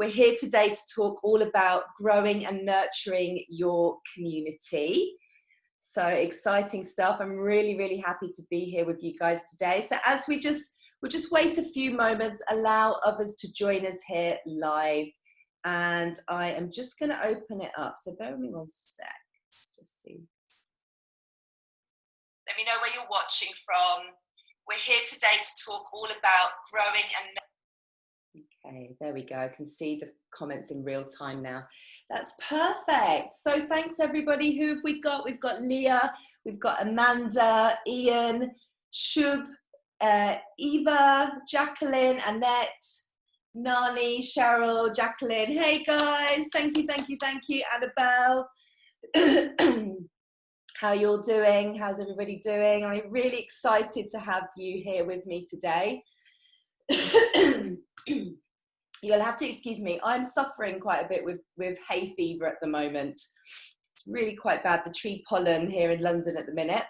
We're here today to talk all about growing and nurturing your community. So exciting stuff. I'm really, really happy to be here with you guys today. So as we'll just wait a few moments, allow others to join us here live. And I am just going to open it up. So bear with me one sec. Let's just see. Let me know where you're watching from. We're here today to talk all about growing and... Okay, there we go. I can see the comments in real time now. That's perfect. So thanks everybody. Who have we got? We've got Leah, we've got Amanda, Ian, Shub, Eva, Jacqueline, Annette, Nani, Cheryl, Jacqueline. Hey guys, thank you, thank you, thank you. Annabelle. How you're doing? How's everybody doing? I'm really excited to have you here with me today. You'll have to excuse me. I'm suffering quite a bit with hay fever at the moment. It's really quite bad, the tree pollen here in London at the minute.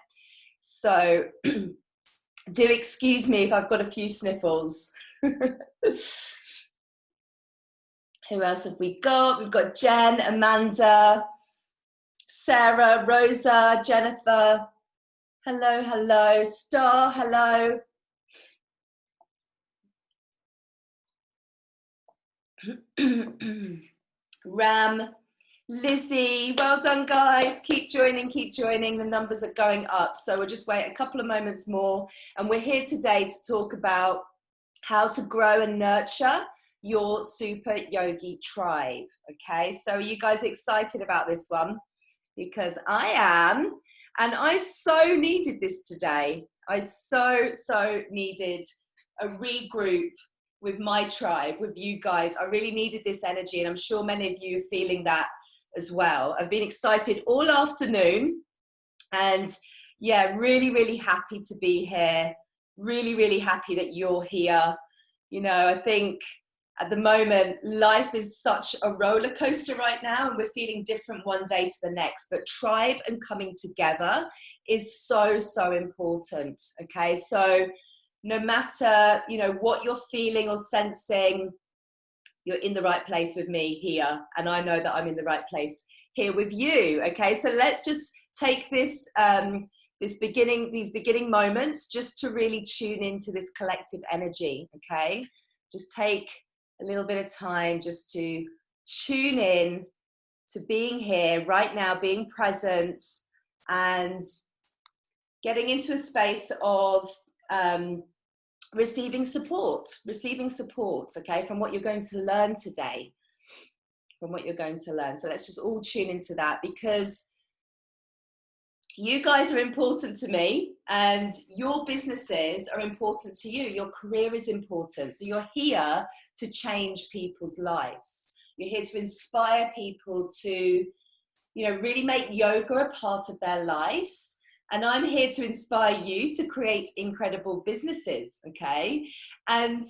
So do excuse me if I've got a few sniffles. Who else have we got? We've got Jen, Amanda, Sarah, Rosa, Jennifer. Hello, hello. Star, hello. Ram, Lizzie, well done guys. Keep joining, the numbers are going up. So we'll just wait a couple of moments more, and we're here today to talk about how to grow and nurture your super yogi tribe. Okay, so are you guys excited about this one? Because I am, and I so needed this today. I so needed a regroup with my tribe, with you guys. I really needed this energy, and I'm sure many of you are feeling that as well. I've been excited all afternoon, and yeah, really happy to be here. Really happy that you're here. You know, I think at the moment, life is such a roller coaster right now, and we're feeling different one day to the next, but tribe and coming together is so important, okay? So no matter, you know, what you're feeling or sensing, you're in the right place with me here, and I know that I'm in the right place here with you, okay? So let's just take this these beginning moments just to really tune into this collective energy, okay? Just take a little bit of time just to tune in to being here right now, being present, and getting into a space of receiving support, okay, from what you're going to learn today, So let's just all tune into that, because you guys are important to me, and your businesses are important to you. Your career is important. So you're here to change people's lives. You're here to inspire people to, you know, really make yoga a part of their lives. And I'm here to inspire you to create incredible businesses, okay? And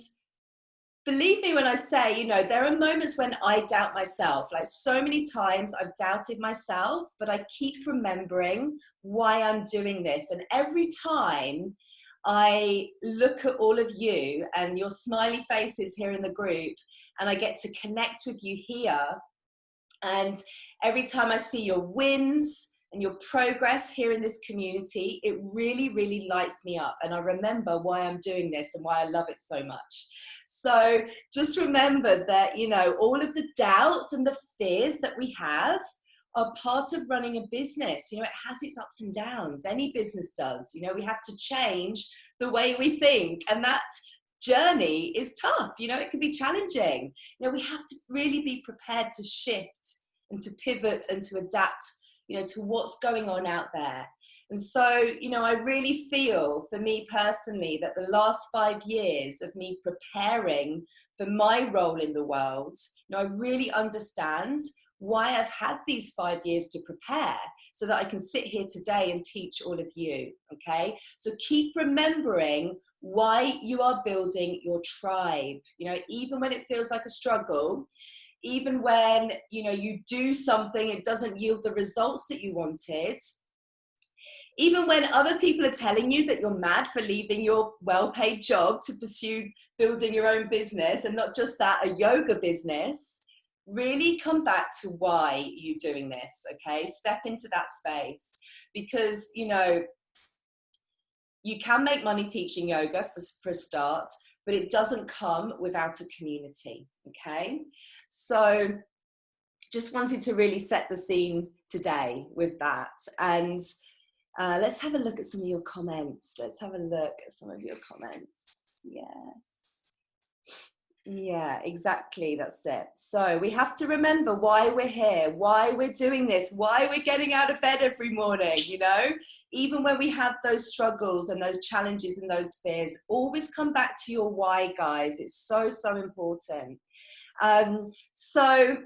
believe me when I say, you know, there are moments when I doubt myself. Like, so many times I've doubted myself, but I keep remembering why I'm doing this. And every time I look at all of you and your smiley faces here in the group, and I get to connect with you here, and every time I see your wins and your progress here in this community, it really lights me up. And I remember why I'm doing this and why I love it so much. So just remember that, you know, all of the doubts and the fears that we have are part of running a business. You know, it has its ups and downs. Any business does. You know, we have to change the way we think. And that journey is tough. You know, it can be challenging. You know, we have to really be prepared to shift and to pivot and to adapt, you know, to what's going on out there. And so, you know, I really feel, for me personally, that the last 5 years of me preparing for my role in the world, you know, I really understand why I've had these 5 years to prepare, so that I can sit here today and teach all of you, okay? So keep remembering why you are building your tribe. You know, even when it feels like a struggle, even when, you know, you do something, it doesn't yield the results that you wanted, Even when other people are telling you that you're mad for leaving your well-paid job to pursue building your own business, and not just that, a yoga business, really come back to why you're doing this, okay? Step into that space, because, you know, you can make money teaching yoga for a start, but it doesn't come without a community, okay? So just wanted to really set the scene today with that. And let's have a look at some of your comments. Let's have a look at some of your comments. Yes. Yeah, exactly. That's it. So we have to remember why we're here, why we're doing this, why we're getting out of bed every morning, you know, even when we have those struggles and those challenges and those fears, always come back to your why, guys. It's so, so important. So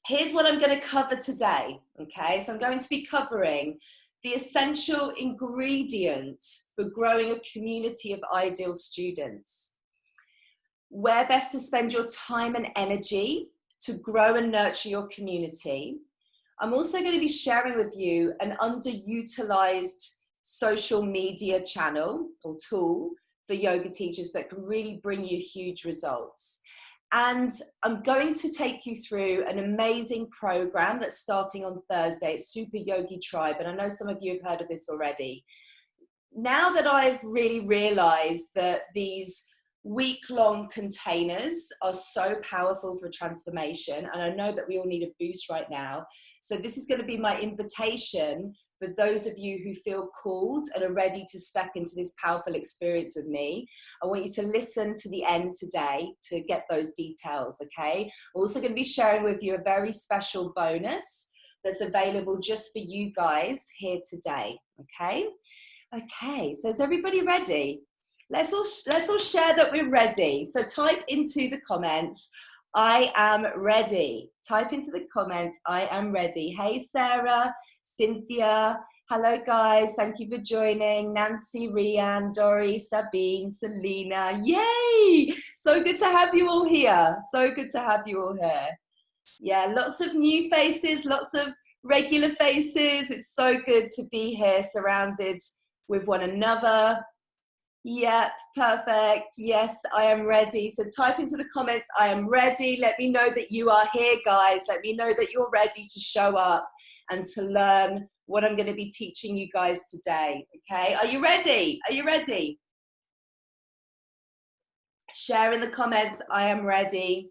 here's what I'm going to cover today. Okay. So I'm going to be covering the essential ingredients for growing a community of ideal students, where best to spend your time and energy to grow and nurture your community. I'm also going to be sharing with you an underutilized social media channel or tool for yoga teachers that can really bring you huge results. And I'm going to take you through an amazing program that's starting on Thursday. It's Super Yogi Tribe, and I know some of you have heard of this already. Now that I've really realized that these week-long containers are so powerful for transformation, and I know that we all need a boost right now, so this is going to be my invitation for those of you who feel called and are ready to step into this powerful experience with me. I want you to listen to the end today to get those details, okay? I'm also going to be sharing with you a very special bonus that's available just for you guys here today, okay? Okay, so is everybody ready? Let's all share that we're ready. So type into the comments, I am ready. Type into the comments, I am ready. Hey, Sarah, Cynthia. Hello, guys. Thank you for joining. Nancy, Rianne, Dory, Sabine, Selena. Yay! So good to have you all here. So good to have you all here. Yeah, lots of new faces, lots of regular faces. It's so good to be here surrounded with one another. Yep, perfect. Yes, I am ready. So type into the comments, I am ready. Let me know that you are here, guys. Let me know that you're ready to show up and to learn what I'm going to be teaching you guys today. Okay, are you ready? Are you ready? Share in the comments, I am ready.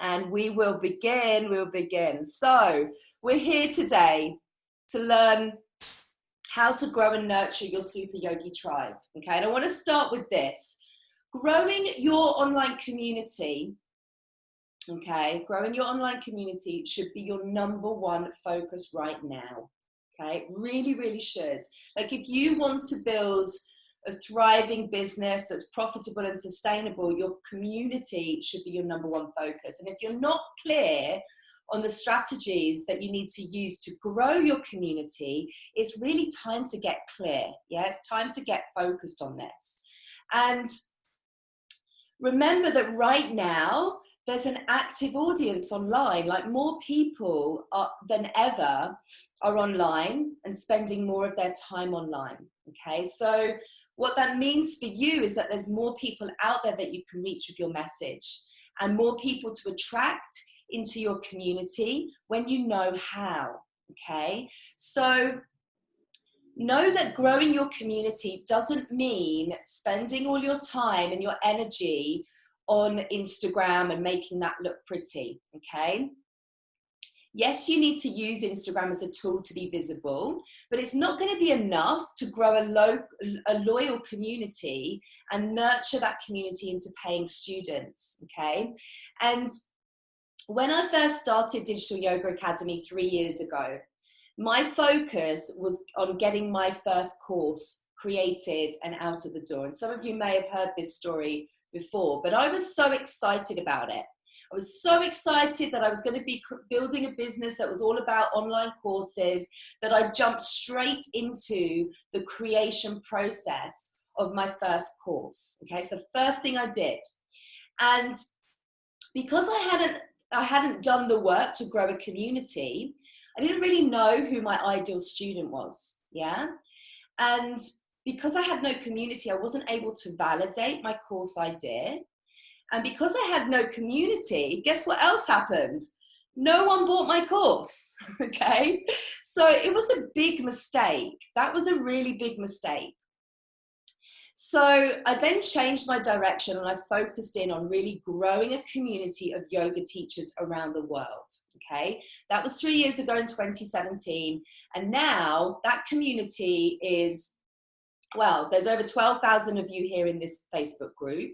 And we will begin. We'll begin. So we're here today to learn how to grow and nurture your Super Yogi Tribe, okay? And I want to start with this. Growing your online community, okay? Growing your online community should be your #1 focus right now, okay? Really, really should. Like, if you want to build a thriving business that's profitable and sustainable, your community should be your #1 focus. And if you're not clear on the strategies that you need to use to grow your community, it's really time to get clear. Yeah, it's time to get focused on this. And remember that right now, there's an active audience online. Like, more people than ever are online and spending more of their time online. Okay, so what that means for you is that there's more people out there that you can reach with your message, and more people to attract into your community when you know how, okay? So know that growing your community doesn't mean spending all your time and your energy on Instagram and making that look pretty, okay? Yes, you need to use Instagram as a tool to be visible, but it's not going to be enough to grow a loyal community and nurture that community into paying students, okay? And when I first started Digital Yoga Academy 3 years ago, my focus was on getting my first course created and out of the door. And some of you may have heard this story before, but I was so excited about it. I was so excited that I was going to be building a business that was all about online courses, that I jumped straight into the creation process of my first course. Okay, so the first thing I did. And because I hadn't done the work to grow a community, I didn't really know who my ideal student was, yeah? And because I had no community, I wasn't able to validate my course idea. And because I had no community, guess what else happened? No one bought my course, okay? So it was a big mistake. That was a really big mistake. So I then changed my direction and I focused in on really growing a community of yoga teachers around the world, okay? That was 3 years ago in 2017. And now that community is, well, there's over 12,000 of you here in this Facebook group.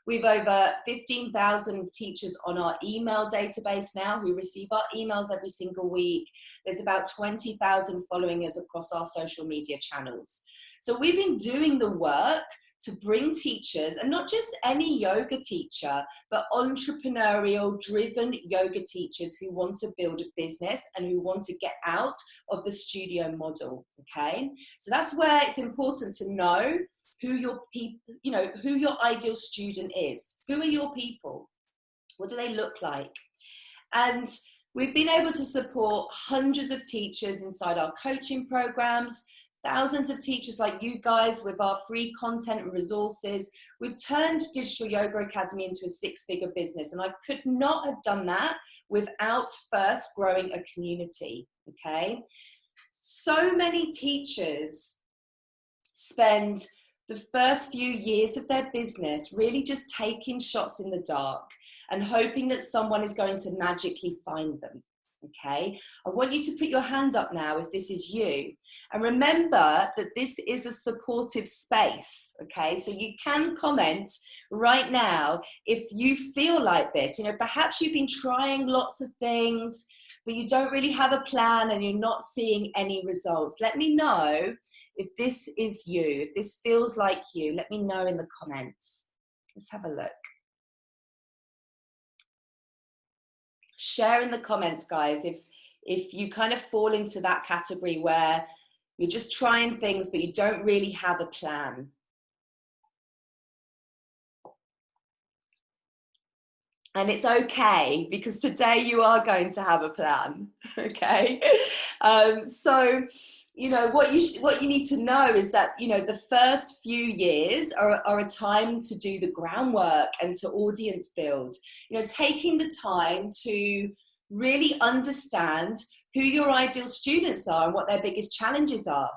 We've over 15,000 teachers on our email database now who receive our emails every single week. There's about 20,000 following us across our social media channels. So we've been doing the work to bring teachers, and not just any yoga teacher, but entrepreneurial driven yoga teachers who want to build a business and who want to get out of the studio model, okay? So that's where it's important to know who your people, you know, who your ideal student is. Who are your people? What do they look like? And we've been able to support hundreds of teachers inside our coaching programs, thousands of teachers like you guys with our free content and resources. We've turned Digital Yoga Academy into a 6-figure business, and I could not have done that without first growing a community, okay? So many teachers spend the first few years of their business really just taking shots in the dark and hoping that someone is going to magically find them. Okay, I want you to put your hand up now if this is you, and remember that this is a supportive space. Okay, so you can comment right now if you feel like this. You know, perhaps you've been trying lots of things, but you don't really have a plan and you're not seeing any results. Let me know if this is you, if this feels like you. Let me know in the comments. Let's have a look. Share in the comments, guys, if you kind of fall into that category where you're just trying things but you don't really have a plan. And it's okay, because today you are going to have a plan, okay? So, you know, what you need to know is that, you know, the first few years are a time to do the groundwork and to audience build. You know, taking the time to really understand who your ideal students are and what their biggest challenges are.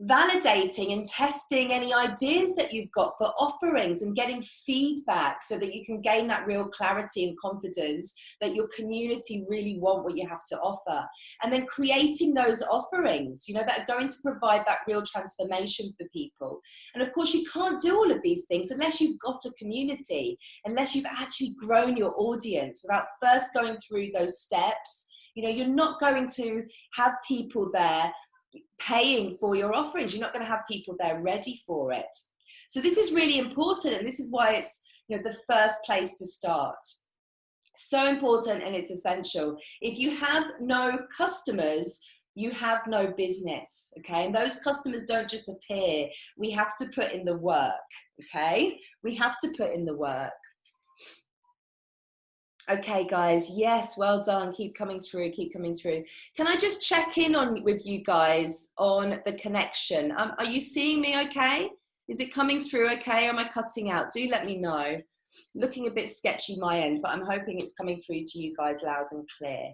Validating and testing any ideas that you've got for offerings and getting feedback so that you can gain that real clarity and confidence that your community really want what you have to offer. And then creating those offerings, you know, that are going to provide that real transformation for people. And of course, you can't do all of these things unless you've got a community, unless you've actually grown your audience without first going through those steps. You know, you're not going to have people there paying for your offerings. You're not going to have people there ready for it. So this is really important, and this is why it's, you know, the first place to start. So important, and it's essential. If you have no customers, you have no business, okay? And those customers don't just appear. We have to put in the work, okay? We have to put in the work. Okay, guys, yes, well done. Keep coming through, keep coming through. Can I just check in with you guys on the connection? Are you seeing me okay? Is it coming through okay, or am I cutting out? Do let me know. Looking a bit sketchy my end, but I'm hoping it's coming through to you guys loud and clear.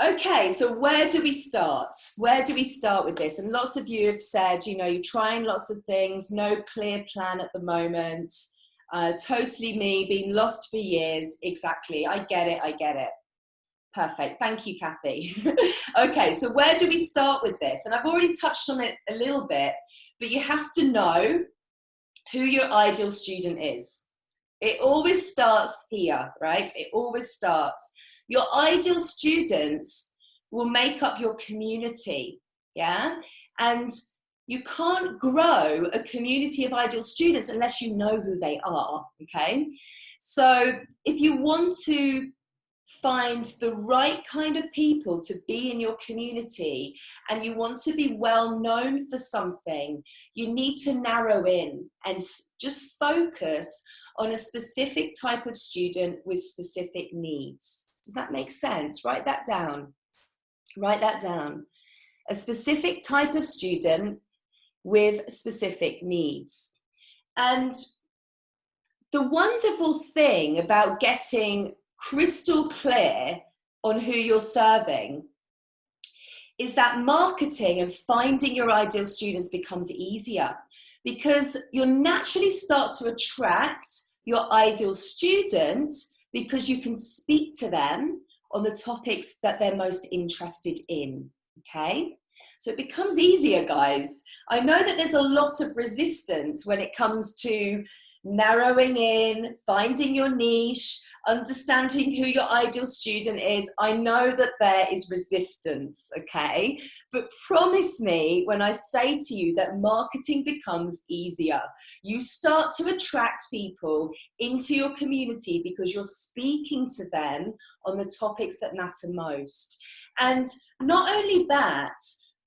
Okay, so where do we start? Where do we start with this? And lots of you have said, you know, you're trying lots of things, no clear plan at the moment. Totally me, been lost for years. Exactly. I get it. I get it. Perfect. Thank you, Kathy. Okay, so where do we start with this? And I've already touched on it a little bit, but you have to know who your ideal student is. It always starts here, right? It always starts. Your ideal students will make up your community, yeah? And you can't grow a community of ideal students unless you know who they are, okay? So if you want to find the right kind of people to be in your community and you want to be well known for something, you need to narrow in and just focus on a specific type of student with specific needs. Does that make sense? Write that down. Write that down. a specific type of student with specific needs. And the wonderful thing about getting crystal clear on who you're serving is that marketing and finding your ideal students becomes easier, because you'll naturally start to attract your ideal students because you can speak to them on the topics that they're most interested in, okay? So it becomes easier, guys. I know that there's a lot of resistance when it comes to narrowing in, finding your niche, understanding who your ideal student is. I know that there is resistance, okay? But promise me when I say to you that marketing becomes easier. You start to attract people into your community because you're speaking to them on the topics that matter most. And not only that,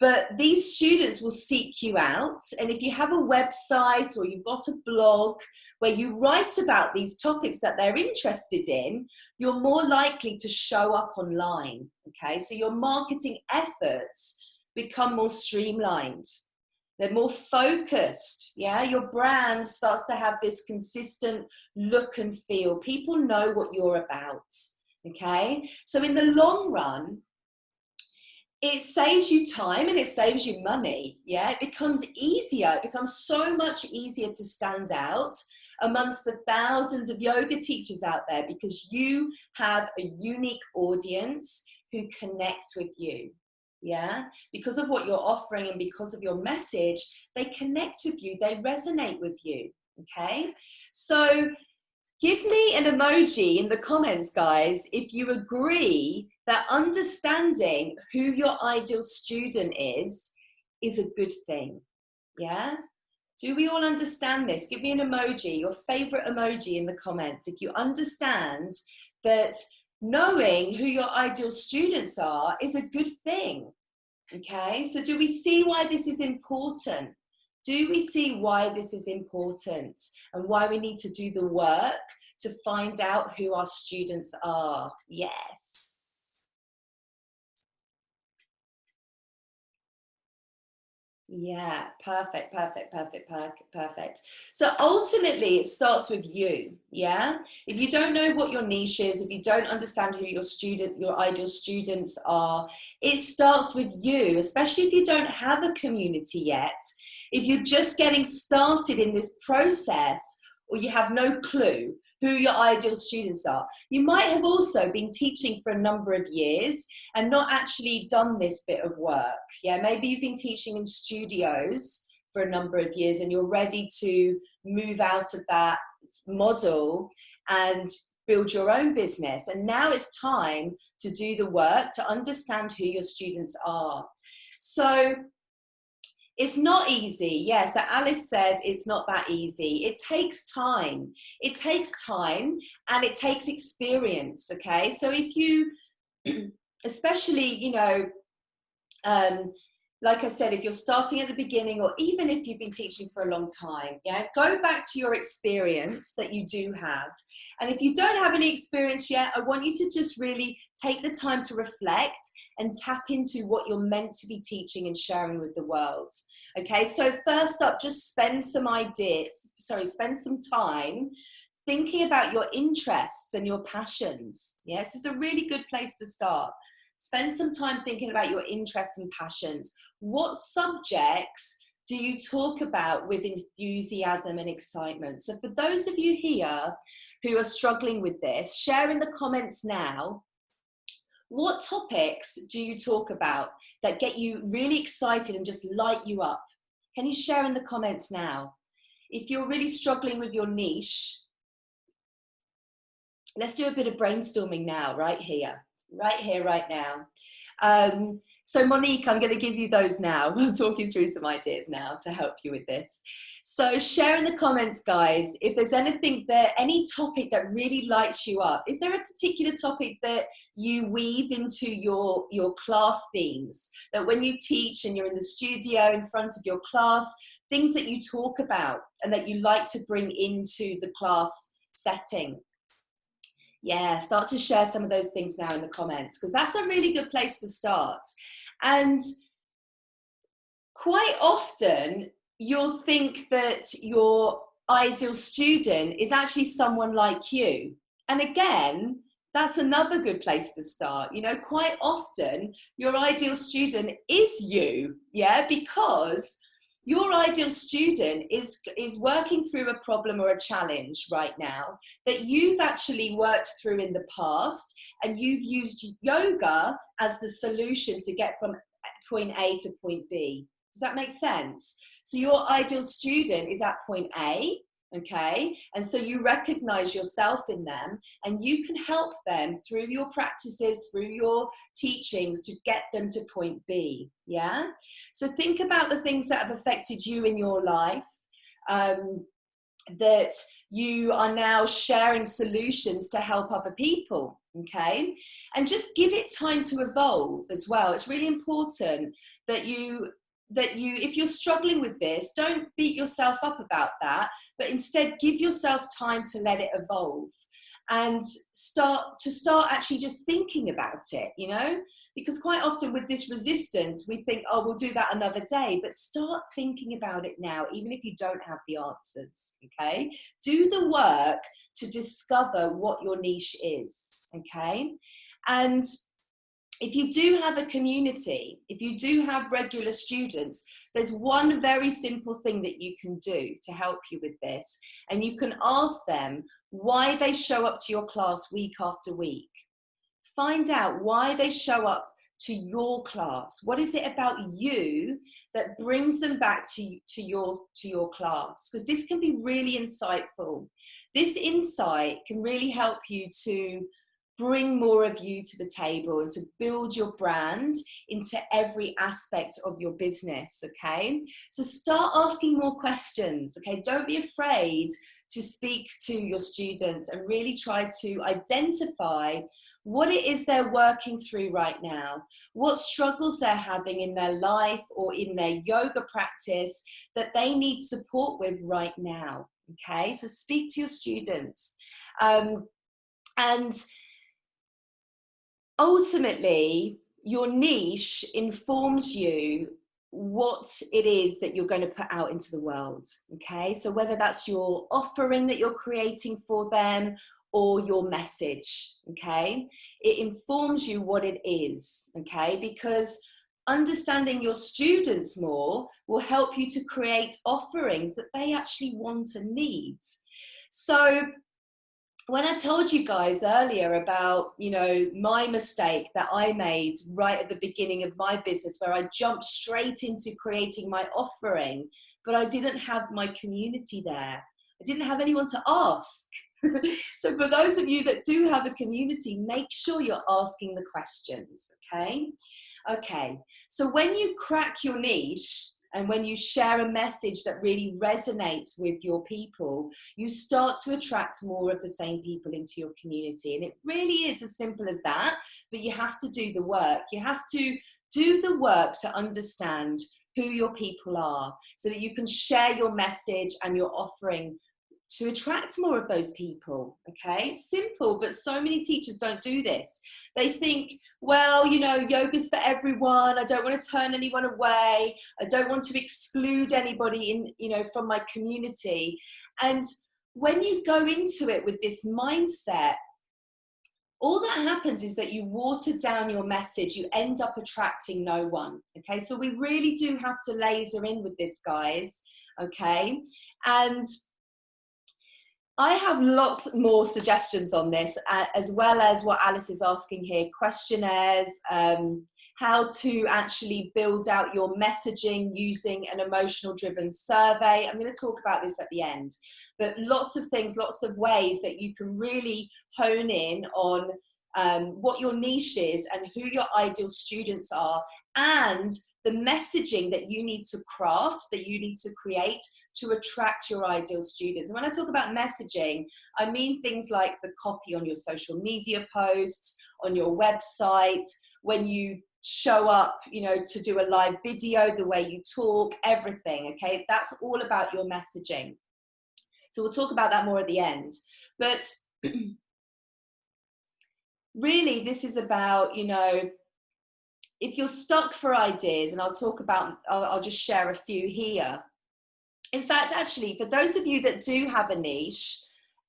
but these students will seek you out. And if you have a website or you've got a blog where you write about these topics that they're interested in, you're more likely to show up online, okay? So your marketing efforts become more streamlined. They're more focused, yeah? Your brand starts to have this consistent look and feel. People know what you're about, okay? So in the long run, it saves you time and it saves you money, yeah? It becomes easier. It becomes so much easier to stand out amongst the thousands of yoga teachers out there because you have a unique audience who connect with you, yeah? Because of what you're offering and because of your message, they connect with you, they resonate with you, okay? So give me an emoji in the comments, guys, if you agree that understanding who your ideal student is a good thing, yeah? Do we all understand this? Give me an emoji, your favorite emoji in the comments, if you understand that knowing who your ideal students are is a good thing, okay? So do we see why this is important? Do we see why this is important and why we need to do the work to find out who our students are? Yes. Yeah, perfect, perfect, perfect, perfect. So ultimately it starts with you, yeah? If you don't know what your niche is, if you don't understand who your ideal students are, it starts with you, especially if you don't have a community yet. If you're just getting started in this process or you have no clue who your ideal students are. You might have also been teaching for a number of years and not actually done this bit of work. Yeah, maybe you've been teaching in studios for a number of years and you're ready to move out of that model and build your own business. And now it's time to do the work to understand who your students are. So it's not easy. Yeah, so Alice said it's not that easy. It takes time. It takes time and it takes experience, okay? So if you, especially, you know, like I said, if you're starting at the beginning or even if you've been teaching for a long time, yeah, go back to your experience that you do have. And if you don't have any experience yet, I want you to just really take the time to reflect and tap into what you're meant to be teaching and sharing with the world. Okay, so first up, just spend some time thinking about your interests and your passions. Yes, it's a really good place to start. Spend some time thinking about your interests and passions. What subjects do you talk about with enthusiasm and excitement? So for those of you here who are struggling with this, share in the comments now. What topics do you talk about that get you really excited and just light you up? Can you share in the comments now? If you're really struggling with your niche, let's do a bit of brainstorming now, right here, right now. So Monique, I'm going to give you those now. I'm talking through some ideas now to help you with this. So share in the comments, guys, if there's anything that, any topic that really lights you up. Is there a particular topic that you weave into your class themes? That when you teach and you're in the studio in front of your class, things that you talk about and that you like to bring into the class setting? Yeah, start to share some of those things now in the comments, because that's a really good place to start. And quite often you'll think that your ideal student is actually someone like you. And again, that's another good place to start. You know, quite often your ideal student is you, yeah, because your ideal student is working through a problem or a challenge right now that you've actually worked through in the past, and you've used yoga as the solution to get from point A to point B. Does that make sense? So your ideal student is at point A, okay? And so you recognize yourself in them, and you can help them through your practices, through your teachings, to get them to point B, yeah? So think about the things that have affected you in your life, that you are now sharing solutions to help other people, okay? And just give it time to evolve as well. It's really important that you, if you're struggling with this, don't beat yourself up about that, but instead give yourself time to let it evolve, and start actually just thinking about it, you know? Because quite often with this resistance, we think, oh, we'll do that another day, but start thinking about it now, even if you don't have the answers, okay? Do the work to discover what your niche is, okay? And if you do have a community, if you do have regular students, there's one very simple thing that you can do to help you with this. And you can ask them why they show up to your class week after week. Find out why they show up to your class. What is it about you that brings them back to your class? Because this can be really insightful. This insight can really help you to bring more of you to the table and to build your brand into every aspect of your business, okay? So start asking more questions, okay? Don't be afraid to speak to your students and really try to identify what it is they're working through right now, what struggles they're having in their life or in their yoga practice that they need support with right now, okay? So speak to your students. And ultimately, your niche informs you what it is that you're going to put out into the world, okay? So whether that's your offering that you're creating for them or your message, okay? It informs you what it is, okay? Because understanding your students more will help you to create offerings that they actually want and need. So when I told you guys earlier about, you know, my mistake that I made right at the beginning of my business, where I jumped straight into creating my offering, but I didn't have my community there. I didn't have anyone to ask. So for those of you that do have a community, make sure you're asking the questions, okay? Okay, so when you crack your niche, and when you share a message that really resonates with your people, you start to attract more of the same people into your community. And it really is as simple as that, but you have to do the work. You have to do the work to understand who your people are, so that you can share your message and your offering to attract more of those people, okay? It's simple, but so many teachers don't do this. They think, well, you know, yoga's for everyone. I don't want to turn anyone away. I don't want to exclude anybody in, you know, from my community. And when you go into it with this mindset, all that happens is that you water down your message. You end up attracting no one, okay? So we really do have to laser in with this, guys, okay? And I have lots more suggestions on this, as well as what Alice is asking here, questionnaires, how to actually build out your messaging using an emotional driven survey. I'm going to talk about this at the end, but lots of things, lots of ways that you can really hone in on what your niche is and who your ideal students are, and the messaging that you need to craft, that you need to create to attract your ideal students. And when I talk about messaging, I mean things like the copy on your social media posts, on your website, when you show up, you know, to do a live video, the way you talk, everything, okay? That's all about your messaging. So we'll talk about that more at the end. But really, this is about, you know, if you're stuck for ideas, and I'll just share a few here. In fact, actually, for those of you that do have a niche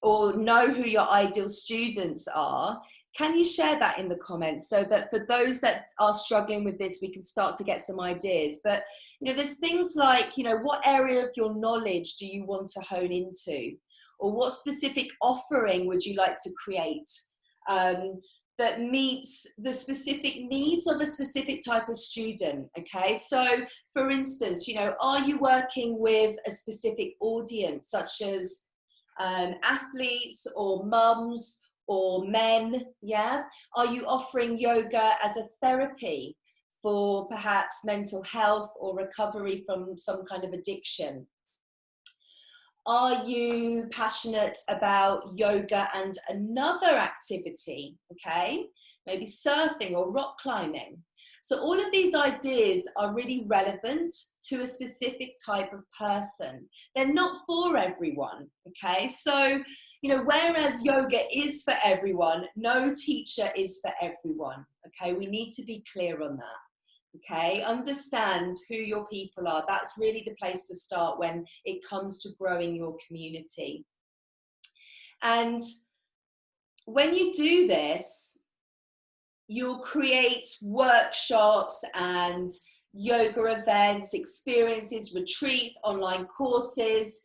or know who your ideal students are, can you share that in the comments so that for those that are struggling with this, we can start to get some ideas. But, you know, there's things like, you know, what area of your knowledge do you want to hone into? Or what specific offering would you like to create that meets the specific needs of a specific type of student? Okay, so for instance, you know, are you working with a specific audience such as athletes or mums or men? Yeah, are you offering yoga as a therapy for perhaps mental health or recovery from some kind of addiction? Are you passionate about yoga and another activity? Okay, maybe surfing or rock climbing. So all of these ideas are really relevant to a specific type of person. They're not for everyone, okay? So, you know, whereas yoga is for everyone, no teacher is for everyone, okay? We need to be clear on that. Okay, understand who your people are. That's really the place to start when it comes to growing your community. And when you do this, you'll create workshops and yoga events, experiences, retreats, online courses.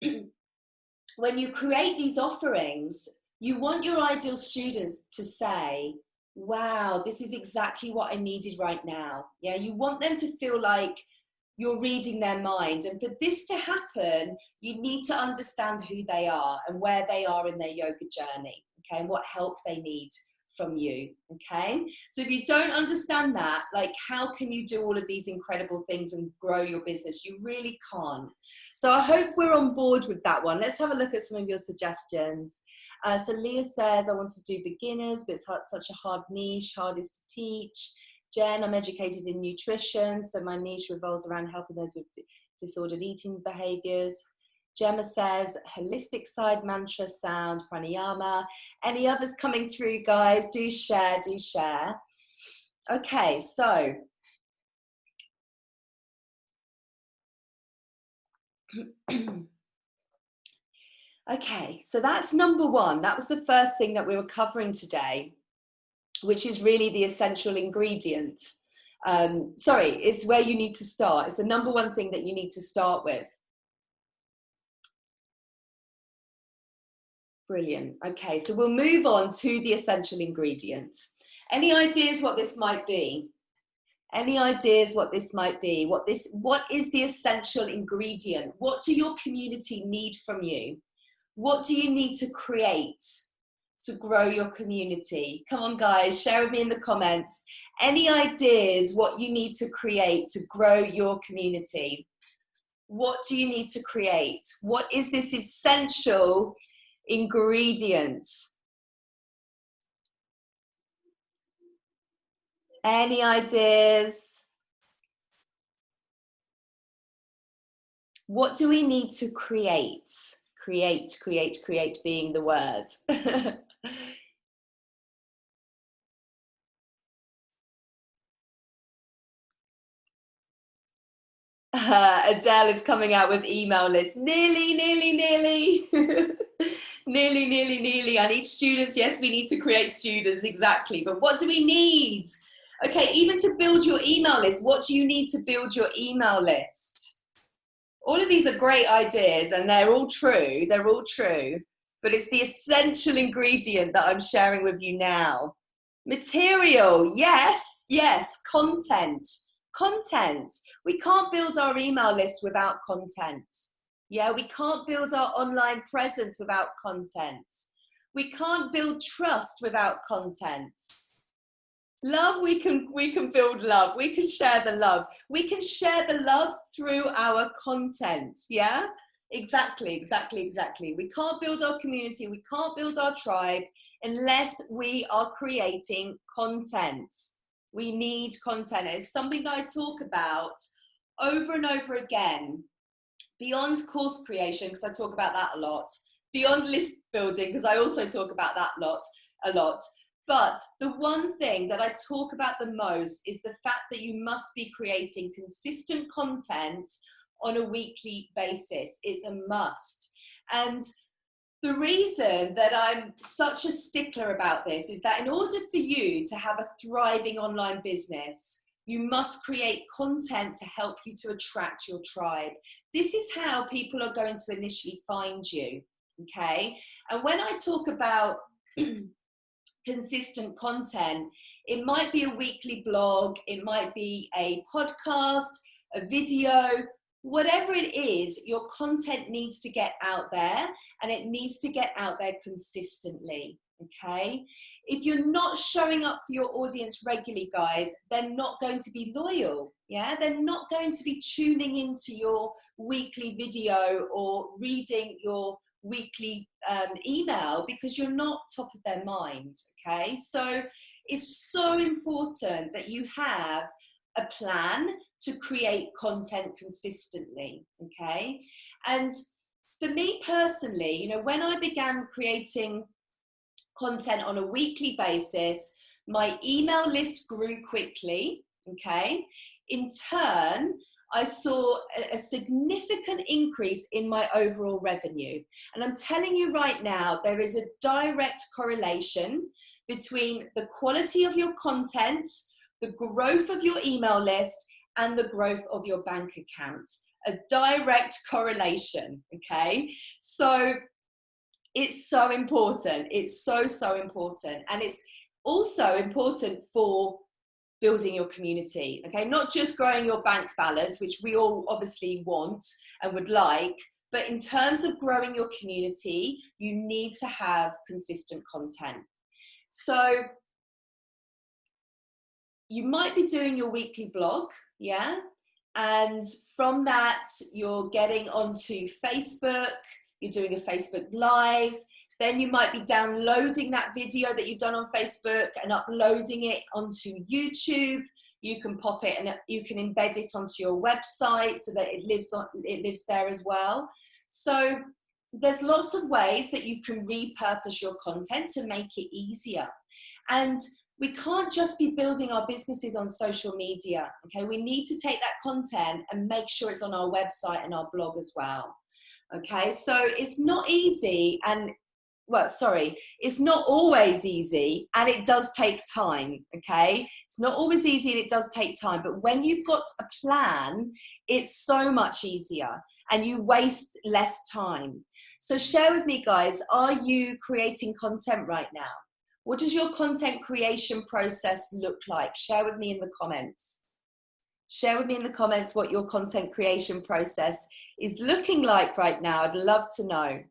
When you create these offerings, you want your ideal students to say, wow, this is exactly what I needed right now. Yeah, you want them to feel like you're reading their mind. And for this to happen, you need to understand who they are and where they are in their yoga journey, okay, and what help they need from you, okay? So if you don't understand that, like, how can you do all of these incredible things and grow your business? You really can't. So I hope we're on board with that one. Let's have a look at some of your suggestions. So Leah says, I want to do beginners, but it's such a hard niche, hardest to teach. Jen, I'm educated in nutrition, so my niche revolves around helping those with disordered eating behaviors. Gemma says, holistic side, mantra, sound, pranayama. Any others coming through, guys? Do share, do share. Okay, so okay, so that's number one. That was the first thing that we were covering today, which is really the essential ingredient. Sorry, it's where you need to start. It's the number one thing that you need to start with. Brilliant. Okay, so we'll move on to the essential ingredient. Any ideas what this might be? Any ideas what this might be? What is the essential ingredient? What do your community need from you? What do you need to create to grow your community? Come on, guys, share with me in the comments. Any ideas what you need to create to grow your community? What do you need to create? What is this essential ingredient? Any ideas? What do we need to create? Create, create, create being the word. Adele is coming out with email lists. Nearly, nearly, nearly. Nearly, nearly, nearly. I need students. Yes, we need to create students, exactly. But what do we need? Okay, even to build your email list, what do you need to build your email list? All of these are great ideas and they're all true. They're all true. But it's the essential ingredient that I'm sharing with you now. Material, yes, yes. Content, content. We can't build our email list without content. Yeah, we can't build our online presence without content. We can't build trust without content. Love, we can build love. We can share the love. We can share the love through our content. Yeah, exactly, exactly, exactly. We can't build our community. We can't build our tribe unless we are creating content. We need content. It's something that I talk about over and over again. Beyond course creation, because I talk about that a lot. Beyond list building, because I also talk about that a lot. But the one thing that I talk about the most is the fact that you must be creating consistent content on a weekly basis. It's a must. And the reason that I'm such a stickler about this is that in order for you to have a thriving online business, you must create content to help you to attract your tribe. This is how people are going to initially find you, okay? And when I talk about consistent content, it might be a weekly blog, it might be a podcast, a video, whatever it is, your content needs to get out there, and it needs to get out there consistently, okay? If you're not showing up for your audience regularly, guys, they're not going to be loyal, yeah? They're not going to be tuning into your weekly video or reading your weekly email because you're not top of their mind, okay? So it's so important that you have a plan to create content consistently, okay? And for me personally, you know, when I began creating content on a weekly basis, my email list grew quickly, okay? In turn, I saw a significant increase in my overall revenue. And I'm telling you right now, there is a direct correlation between the quality of your content, the growth of your email list, and the growth of your bank account. A direct correlation, okay? So it's so important. It's so, so important. And it's also important for building your community, okay? Not just growing your bank balance, which we all obviously want and would like, but in terms of growing your community, you need to have consistent content. So you might be doing your weekly blog, yeah? And from that, you're getting onto Facebook, you're doing a Facebook Live, then you might be downloading that video that you've done on Facebook and uploading it onto YouTube. You can pop it and you can embed it onto your website so that it lives there as well. So there's lots of ways that you can repurpose your content to make it easier. And we can't just be building our businesses on social media, okay? We need to take that content and make sure it's on our website and our blog as well, okay? So it's not easy and, well, sorry, it's not always easy and it does take time, okay? It's not always easy and it does take time, but when you've got a plan, it's so much easier and you waste less time. So share with me, guys, are you creating content right now? What does your content creation process look like? Share with me in the comments. Share with me in the comments what your content creation process is looking like right now. I'd love to know.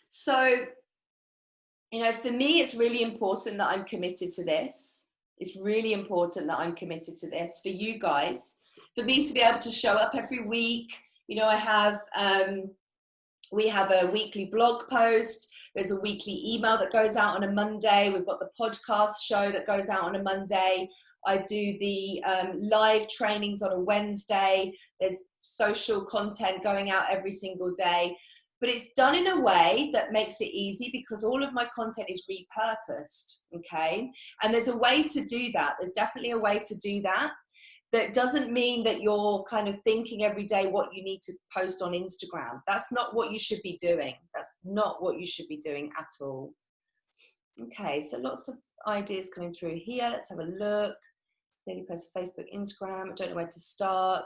So, you know, for me, it's really important that I'm committed to this. It's really important that I'm committed to this for you guys. For me to be able to show up every week, you know, we have a weekly blog post. There's a weekly email that goes out on a Monday. We've got the podcast show that goes out on a Monday. I do the live trainings on a Wednesday. There's social content going out every single day. But it's done in a way that makes it easy because all of my content is repurposed, okay? And there's a way to do that. There's definitely a way to do that. That doesn't mean that you're kind of thinking every day what you need to post on Instagram. That's not what you should be doing. That's not what you should be doing at all. Okay, so lots of ideas coming through here. Let's have a look. Daily post on Facebook, Instagram. I don't know where to start.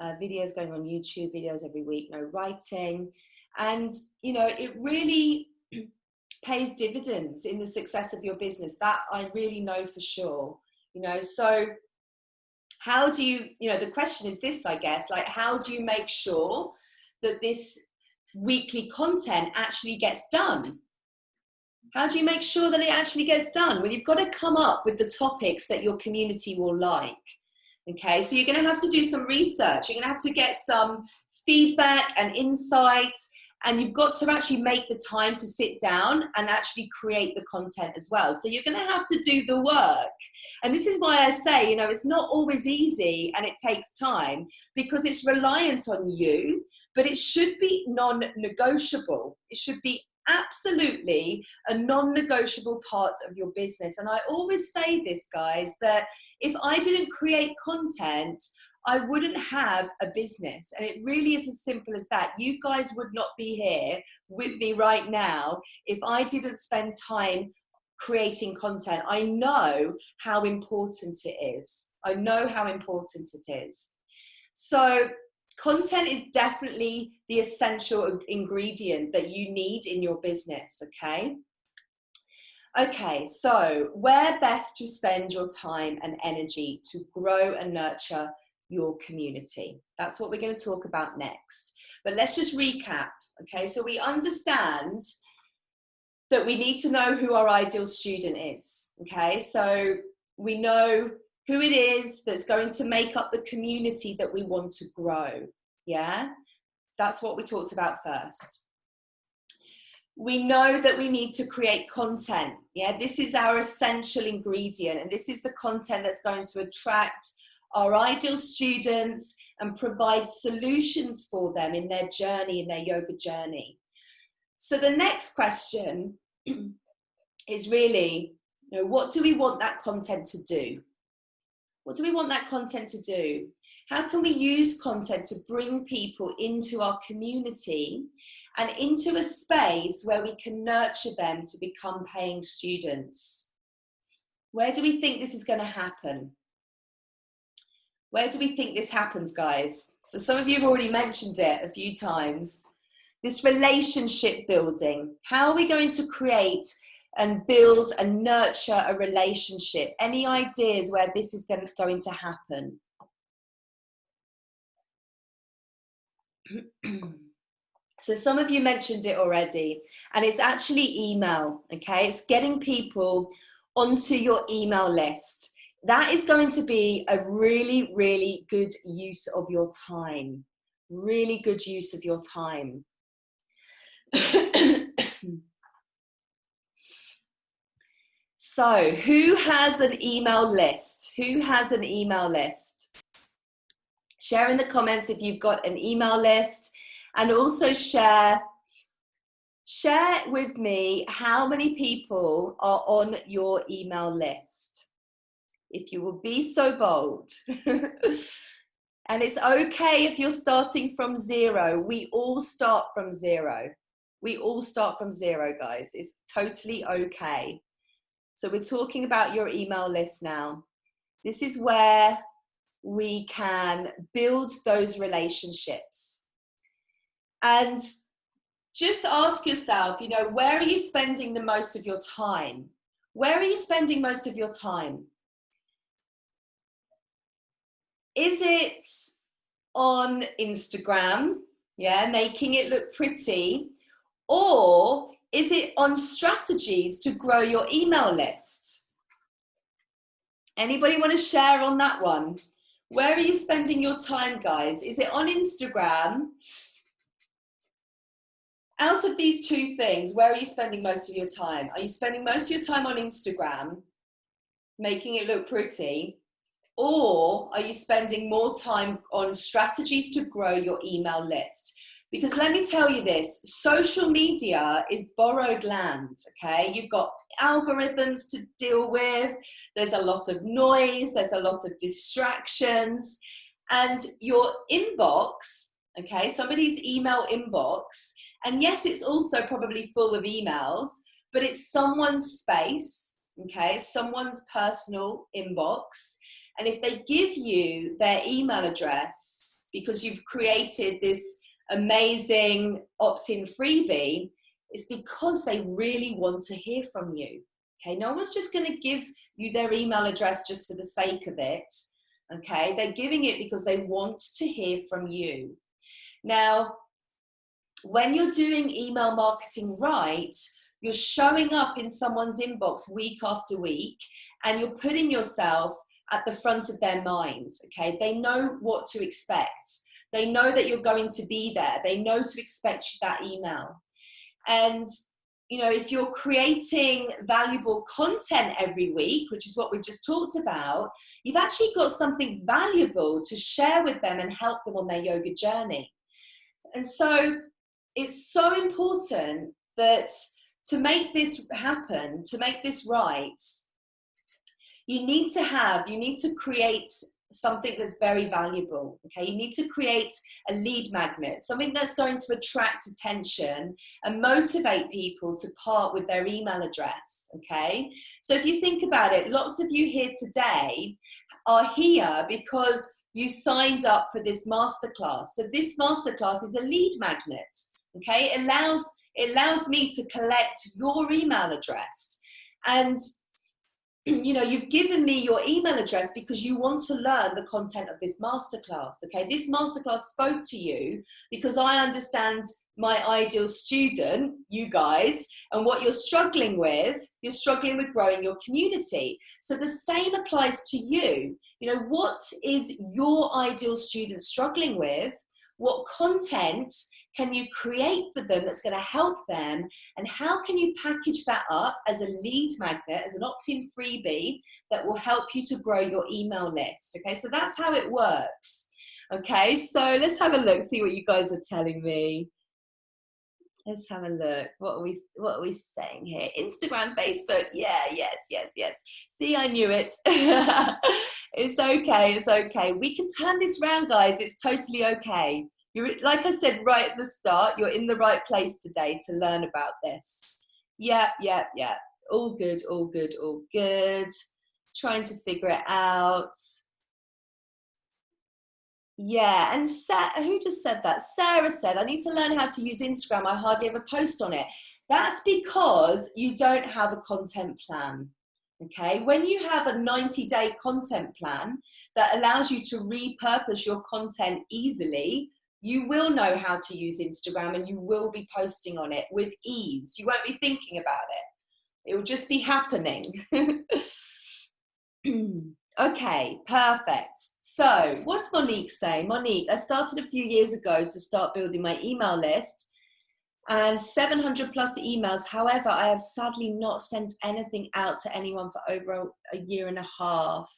Videos going on YouTube, videos every week, no writing. And, you know, it really pays dividends in the success of your business. That I really know for sure, you know. So how do you, you know, the question is this, I guess, like, how do you make sure that this weekly content actually gets done? How do you make sure that it actually gets done? Well, you've got to come up with the topics that your community will like. Okay, so you're going to have to do some research. You're going to have to get some feedback and insights And you've got to actually make the time to sit down and actually create the content as well. So you're going to have to do the work. And this is why I say, you know, it's not always easy and it takes time, because it's reliant on you, but it should be non-negotiable. It should be absolutely a non-negotiable part of your business. And I always say this, guys, that if I didn't create content, I wouldn't have a business. And it really is as simple as that. You guys would not be here with me right now if I didn't spend time creating content. I know how important it is. I know how important it is. So content is definitely the essential ingredient that you need in your business, okay? Okay, so where best to spend your time and energy to grow and nurture your community? That's what we're going to talk about next. But let's just recap, okay? So we understand that we need to know who our ideal student is, okay? So we know who it is that's going to make up the community that we want to grow, yeah? That's what we talked about first. We know that we need to create content, yeah? This is our essential ingredient, and this is the content that's going to attract our ideal students and provide solutions for them in their journey, in their yoga journey. So the next question is really, you know, what do we want that content to do? What do we want that content to do? How can we use content to bring people into our community and into a space where we can nurture them to become paying students? Where do we think this is going to happen? Where do we think this happens, guys? So some of you have already mentioned it a few times. This relationship building. How are we going to create and build and nurture a relationship? Any ideas where this is going to happen? So some of you mentioned it already, and it's actually email, okay? It's getting people onto your email list. That is going to be a really, really good use of your time. Really good use of your time. So, who has an email list? Who has an email list? Share in the comments if you've got an email list, and also share with me how many people are on your email list. If you will be so bold. And it's okay if you're starting from zero. We all start from zero. We all start from zero, guys. It's totally okay. So we're talking about your email list now. This is where we can build those relationships. And just ask yourself, you know, where are you spending the most of your time? Where are you spending most of your time? Is it on Instagram, yeah, making it look pretty? Or is it on strategies to grow your email list? Anybody want to share on that one? Where are you spending your time, guys? Is it on Instagram? Out of these two things, where are you spending most of your time? Are you spending most of your time on Instagram, making it look pretty? Or are you spending more time on strategies to grow your email list? Because let me tell you this, social media is borrowed land, okay? You've got algorithms to deal with, there's a lot of noise, there's a lot of distractions, and your inbox, okay, somebody's email inbox, and yes, it's also probably full of emails, but it's someone's space, okay, someone's personal inbox. And if they give you their email address because you've created this amazing opt-in freebie, it's because they really want to hear from you. Okay, no one's just going to give you their email address just for the sake of it. Okay, they're giving it because they want to hear from you. Now, when you're doing email marketing right, you're showing up in someone's inbox week after week, and you're putting yourself at the front of their minds, okay? They know what to expect. They know that you're going to be there. They know to expect that email. And, you know, if you're creating valuable content every week, which is what we've just talked about, you've actually got something valuable to share with them and help them on their yoga journey. And so it's so important that to make this happen, to make this right, you need to create something that's very valuable, okay? You need to create a lead magnet, something that's going to attract attention and motivate people to part with their email address, okay? So if you think about it, lots of you here today are here because you signed up for this masterclass. So this masterclass is a lead magnet, okay? It allows me to collect your email address. And you know, you've given me your email address because you want to learn the content of this masterclass, okay? This masterclass spoke to you because I understand my ideal student, you guys, and what you're struggling with growing your community. So the same applies to you. You know, what is your ideal student struggling with? What content can you create for them that's going to help them? And how can you package that up as a lead magnet, as an opt-in freebie that will help you to grow your email list? Okay, so that's how it works. Okay, so let's have a look, see what you guys are telling me. Let's have a look. What are we saying here? Instagram, Facebook. Yeah, yes. See, I knew it. It's okay. It's okay. We can turn this round, guys. It's totally okay. You're, like I said right at the start, you're in the right place today to learn about this. Yeah. All good. Trying to figure it out. Yeah, and who just said that? Sarah said, I need to learn how to use Instagram. I hardly ever post on it. That's because you don't have a content plan, okay? When you have a 90-day content plan that allows you to repurpose your content easily, you will know how to use Instagram and you will be posting on it with ease. You won't be thinking about it. It will just be happening. Okay, perfect. So what's Monique saying? Monique, I started a few years ago to start building my email list and 700 plus emails. However, I have sadly not sent anything out to anyone for over a year and a half.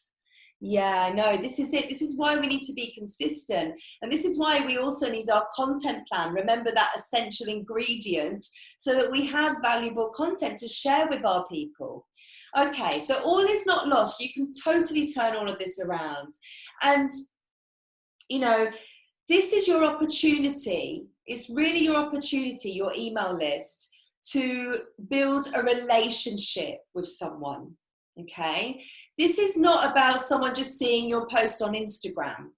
Yeah, I know. This is it. This is why we need to be consistent. And this is why we also need our content plan. Remember that essential ingredient so that we have valuable content to share with our people. Okay, so all is not lost. You can totally turn all of this around. And, you know, this is your opportunity. It's really your opportunity, your email list, to build a relationship with someone, okay? This is not about someone just seeing your post on Instagram.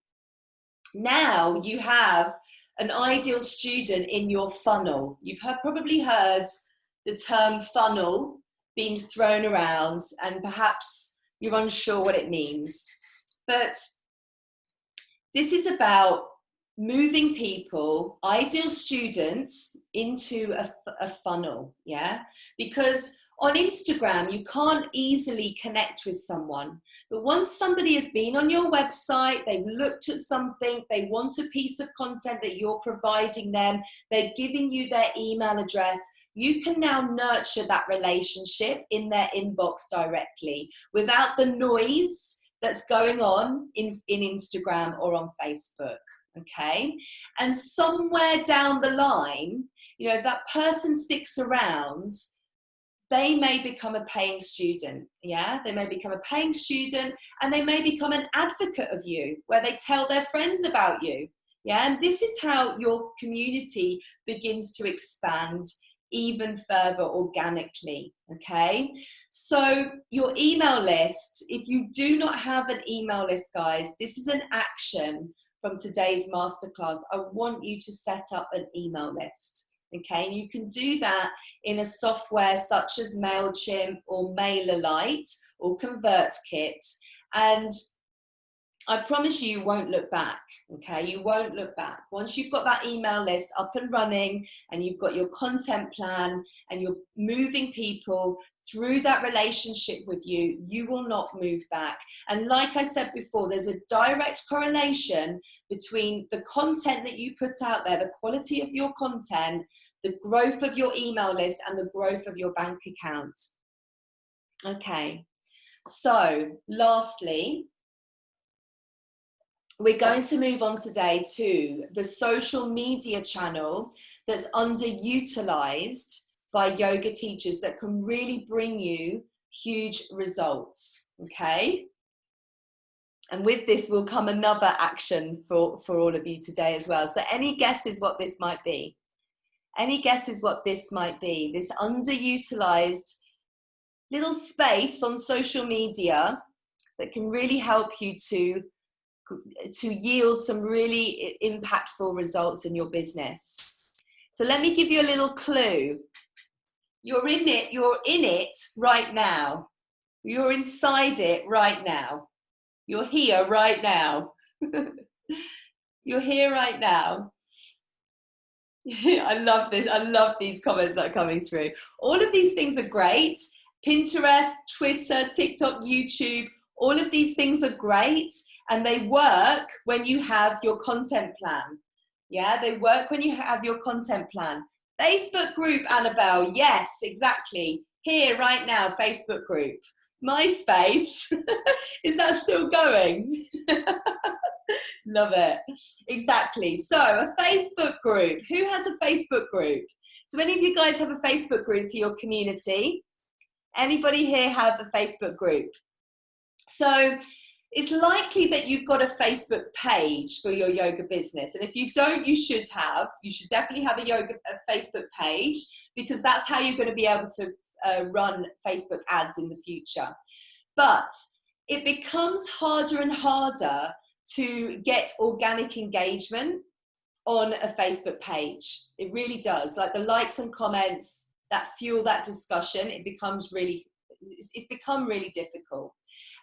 Now you have an ideal student in your funnel. You've probably heard the term funnel being thrown around, and perhaps you're unsure what it means. But this is about moving people, ideal students, into a funnel, yeah? Because on Instagram, you can't easily connect with someone. But once somebody has been on your website, they've looked at something, they want a piece of content that you're providing them, they're giving you their email address, you can now nurture that relationship in their inbox directly without the noise that's going on in Instagram or on Facebook, okay? And somewhere down the line, you know, if that person sticks around, they may become a paying student, yeah? They may become a paying student and they may become an advocate of you where they tell their friends about you, yeah? And this is how your community begins to expand even further organically, okay? So your email list, if you do not have an email list, guys, this is an action from today's masterclass. I want you to set up an email list, okay? And you can do that in a software such as MailChimp or MailerLite or ConvertKit. And I promise you won't look back, okay? You won't look back. Once you've got that email list up and running and you've got your content plan and you're moving people through that relationship with you, you will not move back. And like I said before, there's a direct correlation between the content that you put out there, the quality of your content, the growth of your email list, and the growth of your bank account. Okay, so lastly, we're going to move on today to the social media channel that's underutilized by yoga teachers that can really bring you huge results, okay? And with this will come another action for all of you today as well. So any guesses what this might be? Any guesses what this might be? This underutilized little space on social media that can really help you to yield some really impactful results in your business. So let me give you a little clue. You're in it right now. You're inside it right now. You're here right now. You're here right now. I love this. I love these comments that are coming through. All of these things are great. Pinterest, Twitter, TikTok, YouTube, all of these things are great. And they work when you have your content plan. Yeah, they work when you have your content plan. Facebook group, Annabelle. Yes, exactly. Here, right now, Facebook group. MySpace. Is that still going? Love it. Exactly. So, a Facebook group. Who has a Facebook group? Do any of you guys have a Facebook group for your community? Anybody here have a Facebook group? So, it's likely that you've got a Facebook page for your yoga business. And if you don't, you should definitely have a Facebook page, because that's how you're going to be able to run Facebook ads in the future. But it becomes harder and harder to get organic engagement on a Facebook page. It really does. Like the likes and comments that fuel that discussion, it's become really difficult.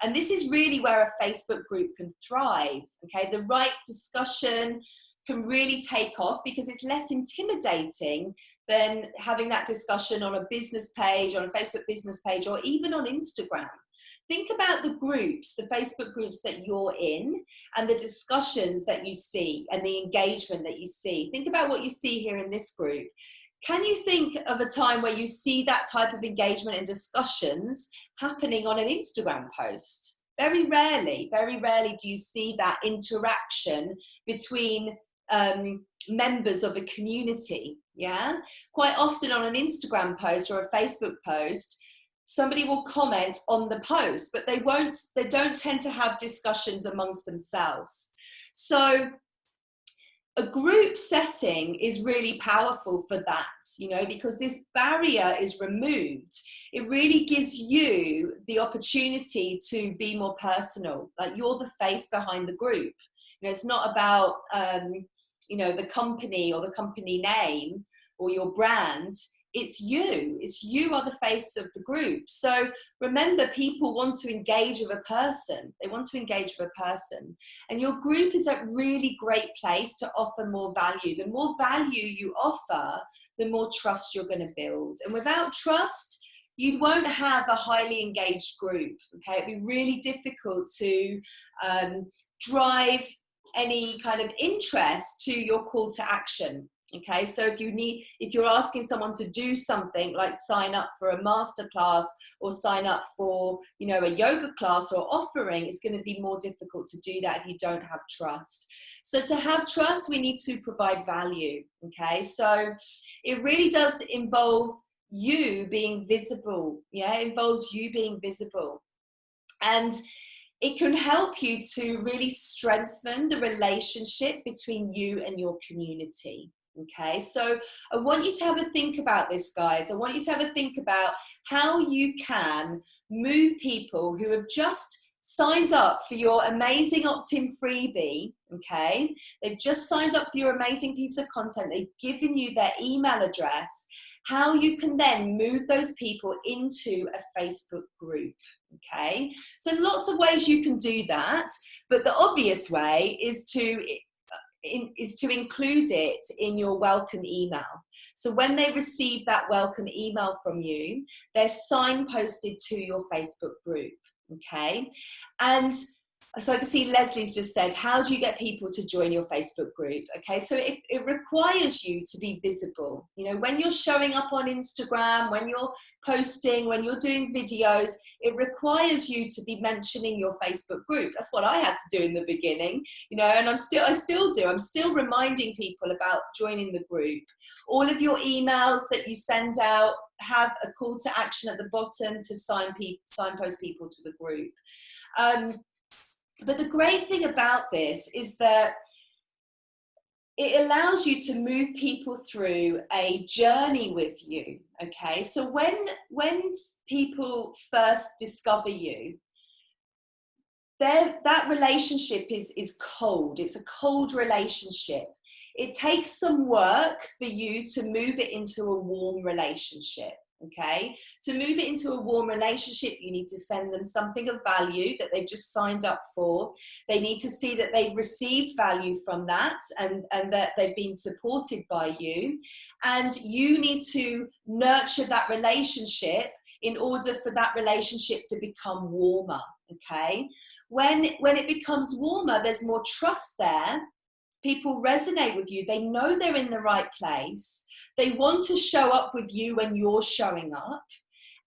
And this is really where a Facebook group can thrive, okay? The right discussion can really take off because it's less intimidating than having that discussion on a business page, on a Facebook business page, or even on Instagram. Think about the groups, the Facebook groups that you're in, and the discussions that you see and the engagement that you see. Think about what you see here in this group. Can you think of a time where you see that type of engagement and discussions happening on an Instagram post? Very rarely do you see that interaction between members of a community, yeah? Quite often on an Instagram post or a Facebook post, somebody will comment on the post, but they don't tend to have discussions amongst themselves. So a group setting is really powerful for that, because this barrier is removed. It really gives you the opportunity to be more personal. Like, you're the face behind the group. It's not about, the company or the company name or your brand. It's you. You are the face of the group. So remember, people want to engage with a person. They want to engage with a person. And your group is a really great place to offer more value. The more value you offer, the more trust you're going to build. And without trust, you won't have a highly engaged group. Okay, it'd be really difficult to drive any kind of interest to your call to action. Okay, so if you're asking someone to do something like sign up for a masterclass or sign up for, a yoga class or offering, it's going to be more difficult to do that if you don't have trust. So to have trust, we need to provide value. Okay, so it really does involve you being visible. Yeah, it involves you being visible. And it can help you to really strengthen the relationship between you and your community. Okay, so I want you to have a think about this, guys. I want you to have a think about how you can move people who have just signed up for your amazing opt-in freebie. Okay, they've just signed up for your amazing piece of content. They've given you their email address. how you can then move those people into a Facebook group. Okay, so lots of ways you can do that, but the obvious way is to include it in your welcome email. So when they receive that welcome email from you, they're signposted to your Facebook group. Okay, and so I can see Leslie's just said, how do you get people to join your Facebook group? Okay, so it requires you to be visible. You know, when you're showing up on Instagram, when you're posting, when you're doing videos, it requires you to be mentioning your Facebook group. That's what I had to do in the beginning, you know, and I still do. I'm still reminding people about joining the group. All of your emails that you send out have a call to action at the bottom to signpost people to the group. But the great thing about this is that it allows you to move people through a journey with you, okay? So when people first discover you, that relationship is cold. It's a cold relationship. It takes some work for you to move it into a warm relationship. Okay, to move it into a warm relationship, you need to send them something of value that they've just signed up for. They need to see that they've received value from that and that they've been supported by you. And you need to nurture that relationship in order for that relationship to become warmer. Okay, when it becomes warmer, there's more trust there. People resonate with you. They know they're in the right place. They want to show up with you when you're showing up.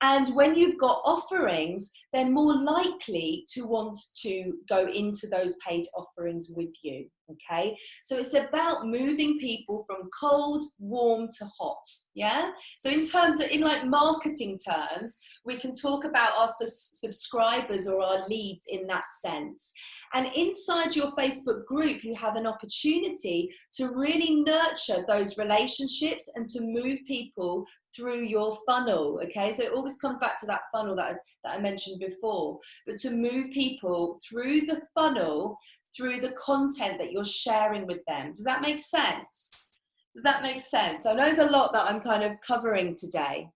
And when you've got offerings, they're more likely to want to go into those paid offerings with you, okay? So it's about moving people from cold, warm to hot, yeah? So in like marketing terms, we can talk about our subscribers or our leads in that sense. And inside your Facebook group, you have an opportunity to really nurture those relationships and to move people through your funnel, okay? So it always comes back to that funnel that I mentioned before, but to move people through the funnel, through the content that you're sharing with them. Does that make sense? Does that make sense? I know there's a lot that I'm kind of covering today.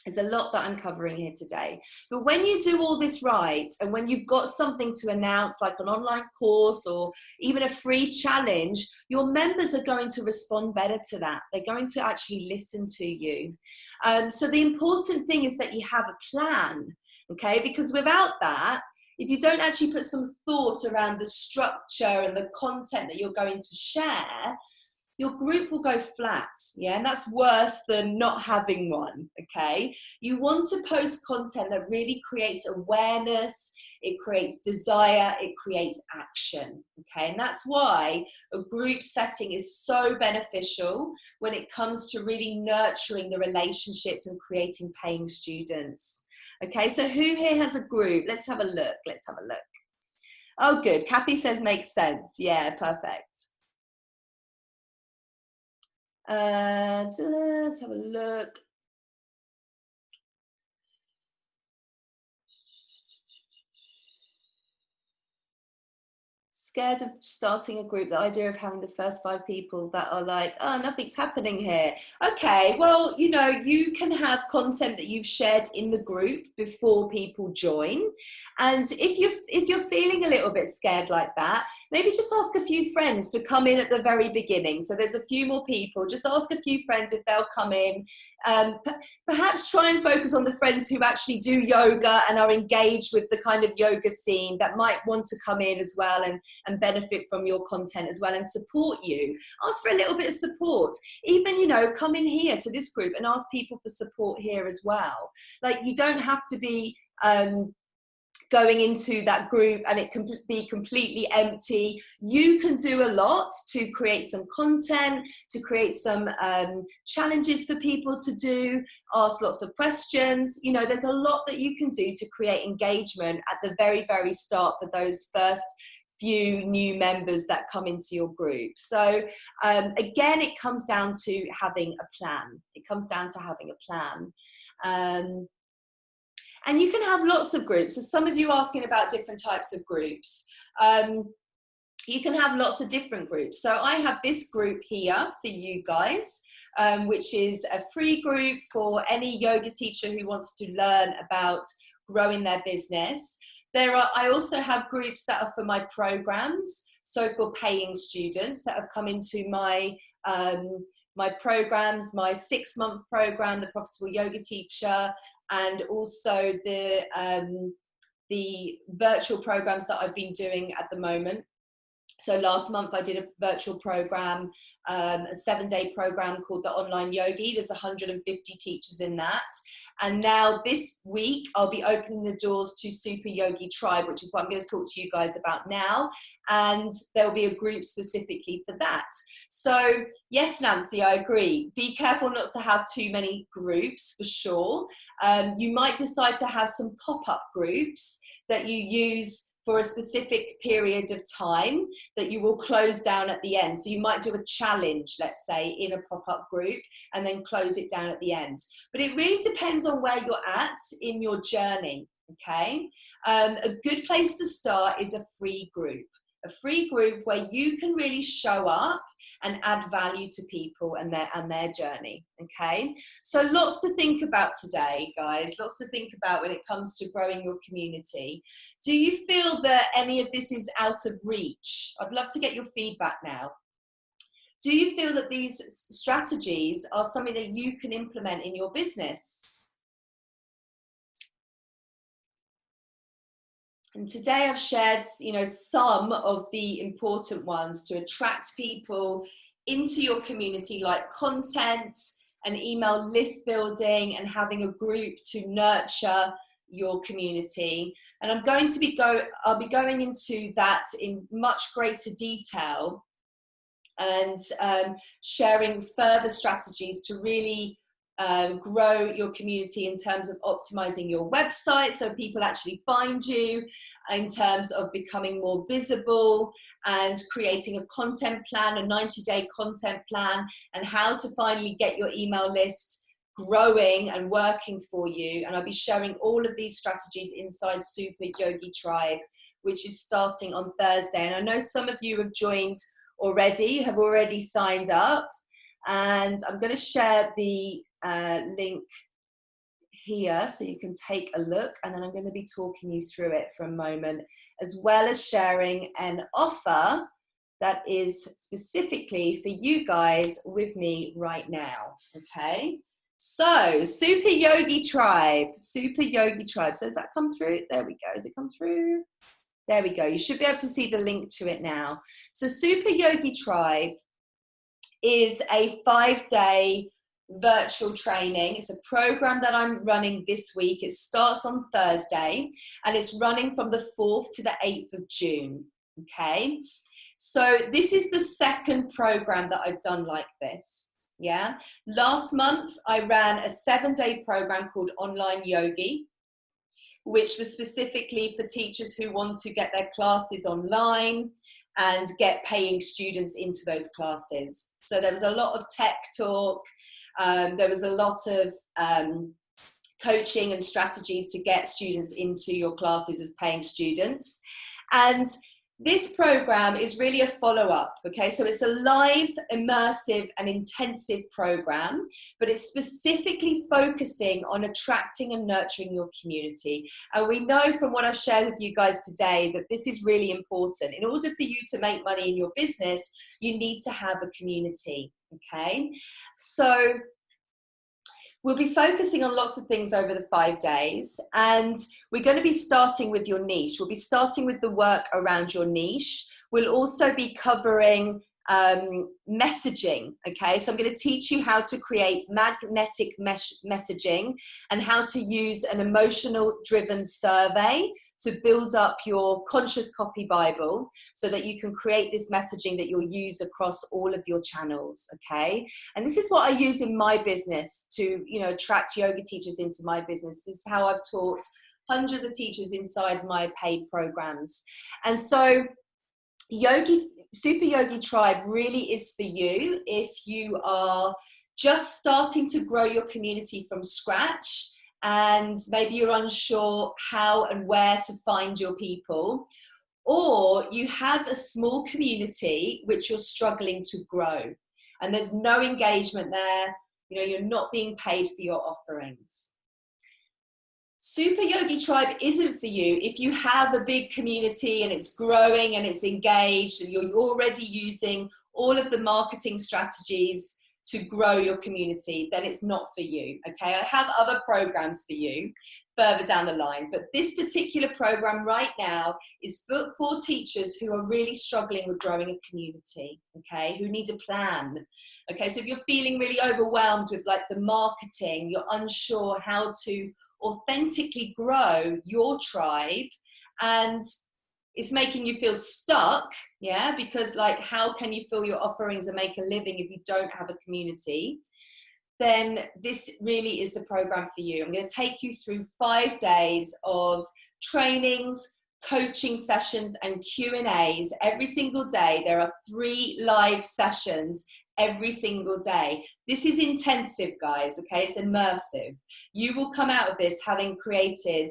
There's a lot that I'm covering here today. But when you do all this right, and when you've got something to announce, like an online course or even a free challenge, your members are going to respond better to that. They're going to actually listen to you. So the important thing is that you have a plan, okay? Because without that, if you don't actually put some thought around the structure and the content that you're going to share, your group will go flat, yeah, and that's worse than not having one, okay? You want to post content that really creates awareness, it creates desire, it creates action, okay? And that's why a group setting is so beneficial when it comes to really nurturing the relationships and creating paying students. Okay, so who here has a group? Let's have a look, let's have a look. Oh, good, Kathy says makes sense. Yeah, perfect. Let's have a look. Scared of starting a group, the idea of having the first 5 people that are like, oh, nothing's happening here. Okay, well, you know, you can have content that you've shared in the group before people join. And if you're feeling a little bit scared like that, maybe just ask a few friends to come in at the very beginning. So there's a few more people, just ask a few friends if they'll come in. Perhaps try and focus on the friends who actually do yoga and are engaged with the kind of yoga scene that might want to come in as well and benefit from your content as well and support you. Ask for a little bit of support. Even, you know, come in here to this group and ask people for support here as well. Like, you don't have to be going into that group and it can be completely empty. You can do a lot to create some content, to create some challenges for people to do, ask lots of questions. You know, there's a lot that you can do to create engagement at the very, very start for those first few new members that come into your group. So again, it comes down to having a plan. It comes down to having a plan. And you can have lots of groups. So some of you asking about different types of groups. you can have lots of different groups. So I have this group here for you guys, which is a free group for any yoga teacher who wants to learn about growing their business. I also have groups that are for my programs, so for paying students that have come into my my programs, my 6-month program, the Profitable Yoga Teacher, and also the virtual programs that I've been doing at the moment. So last month I did a virtual program, a 7-day program called the Online Yogi. There's 150 teachers in that. And now this week I'll be opening the doors to Super Yogi Tribe, which is what I'm going to talk to you guys about now. And there'll be a group specifically for that. So yes, Nancy, I agree. Be careful not to have too many groups for sure. You might decide to have some pop-up groups that you use for a specific period of time that you will close down at the end. So you might do a challenge, let's say, in a pop-up group and then close it down at the end. But it really depends on where you're at in your journey, okay? A good place to start is a free group. A free group where you can really show up and add value to people and their journey, okay? So lots to think about today, guys. Lots to think about when it comes to growing your community. Do you feel that any of this is out of reach? I'd love to get your feedback now. Do you feel that these strategies are something that you can implement in your business? And today I've shared, some of the important ones to attract people into your community, like content and email list building and having a group to nurture your community. And I'm going to I'll be going into that in much greater detail and sharing further strategies to really grow your community in terms of optimizing your website so people actually find you, in terms of becoming more visible and creating a content plan, a 90-day content plan, and how to finally get your email list growing and working for you. And I'll be sharing all of these strategies inside Super Yogi Tribe, which is starting on Thursday. And I know some of you have joined already, have already signed up, and I'm going to share the link here so you can take a look, and then I'm going to be talking you through it for a moment, as well as sharing an offer that is specifically for you guys with me right now. Okay, so Super Yogi Tribe, Super Yogi Tribe. So has that come through? There we go. Has it come through? There we go. You should be able to see the link to it now. So Super Yogi Tribe is a 5-day virtual training. It's a program that I'm running this week. It starts on Thursday and it's running from the 4th to the 8th of June. Okay, so this is the second program that I've done like this. Yeah, last month I ran a 7-day program called Online Yogi, which was specifically for teachers who want to get their classes online and get paying students into those classes. So there was a lot of tech talk. There was a lot of coaching and strategies to get students into your classes as paying students. And this program is really a follow-up, okay? So it's a live, immersive and intensive program, but it's specifically focusing on attracting and nurturing your community. And we know from what I've shared with you guys today that this is really important. In order for you to make money in your business, you need to have a community, okay? So we'll be focusing on lots of things over the 5 days, and we're going to be starting with your niche. We'll be starting with the work around your niche. We'll also be covering messaging, okay? So I'm going to teach you how to create magnetic messaging and how to use an emotional-driven survey to build up your conscious copy Bible so that you can create this messaging that you'll use across all of your channels, okay? And this is what I use in my business to, attract yoga teachers into my business. This is how I've taught hundreds of teachers inside my paid programs. And so Super Yogi Tribe really is for you if you are just starting to grow your community from scratch and maybe you're unsure how and where to find your people, or you have a small community which you're struggling to grow and there's no engagement there, you know, you're not being paid for your offerings. Super Yogi Tribe isn't for you if you have a big community and it's growing and it's engaged and you're already using all of the marketing strategies to grow your community. Then it's not for you, okay? I have other programs for you further down the line, but this particular program right now is for teachers who are really struggling with growing a community, okay? Who need a plan, okay? So if you're feeling really overwhelmed with like the marketing, you're unsure how to authentically grow your tribe, and it's making you feel stuck, yeah, because like how can you fill your offerings and make a living if you don't have a community? Then this really is the program for you. I'm going to take you through 5 days of trainings, coaching sessions and Q&As every single day. There are 3 live sessions every single day. This is intensive, guys, okay? It's immersive. You will come out of this having created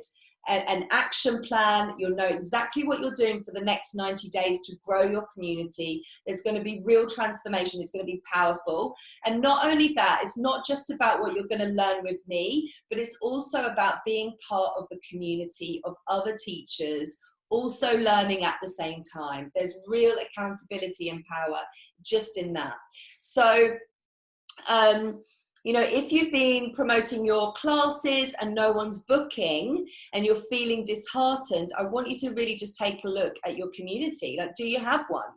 an action plan. You'll know exactly what you're doing for the next 90 days to grow your community. There's going to be real transformation. It's going to be powerful. And not only that, it's not just about what you're going to learn with me, but it's also about being part of the community of other teachers also learning at the same time. There's real accountability and power just in that. So, you know, if you've been promoting your classes and no one's booking and you're feeling disheartened, I want you to really just take a look at your community. Like, do you have one?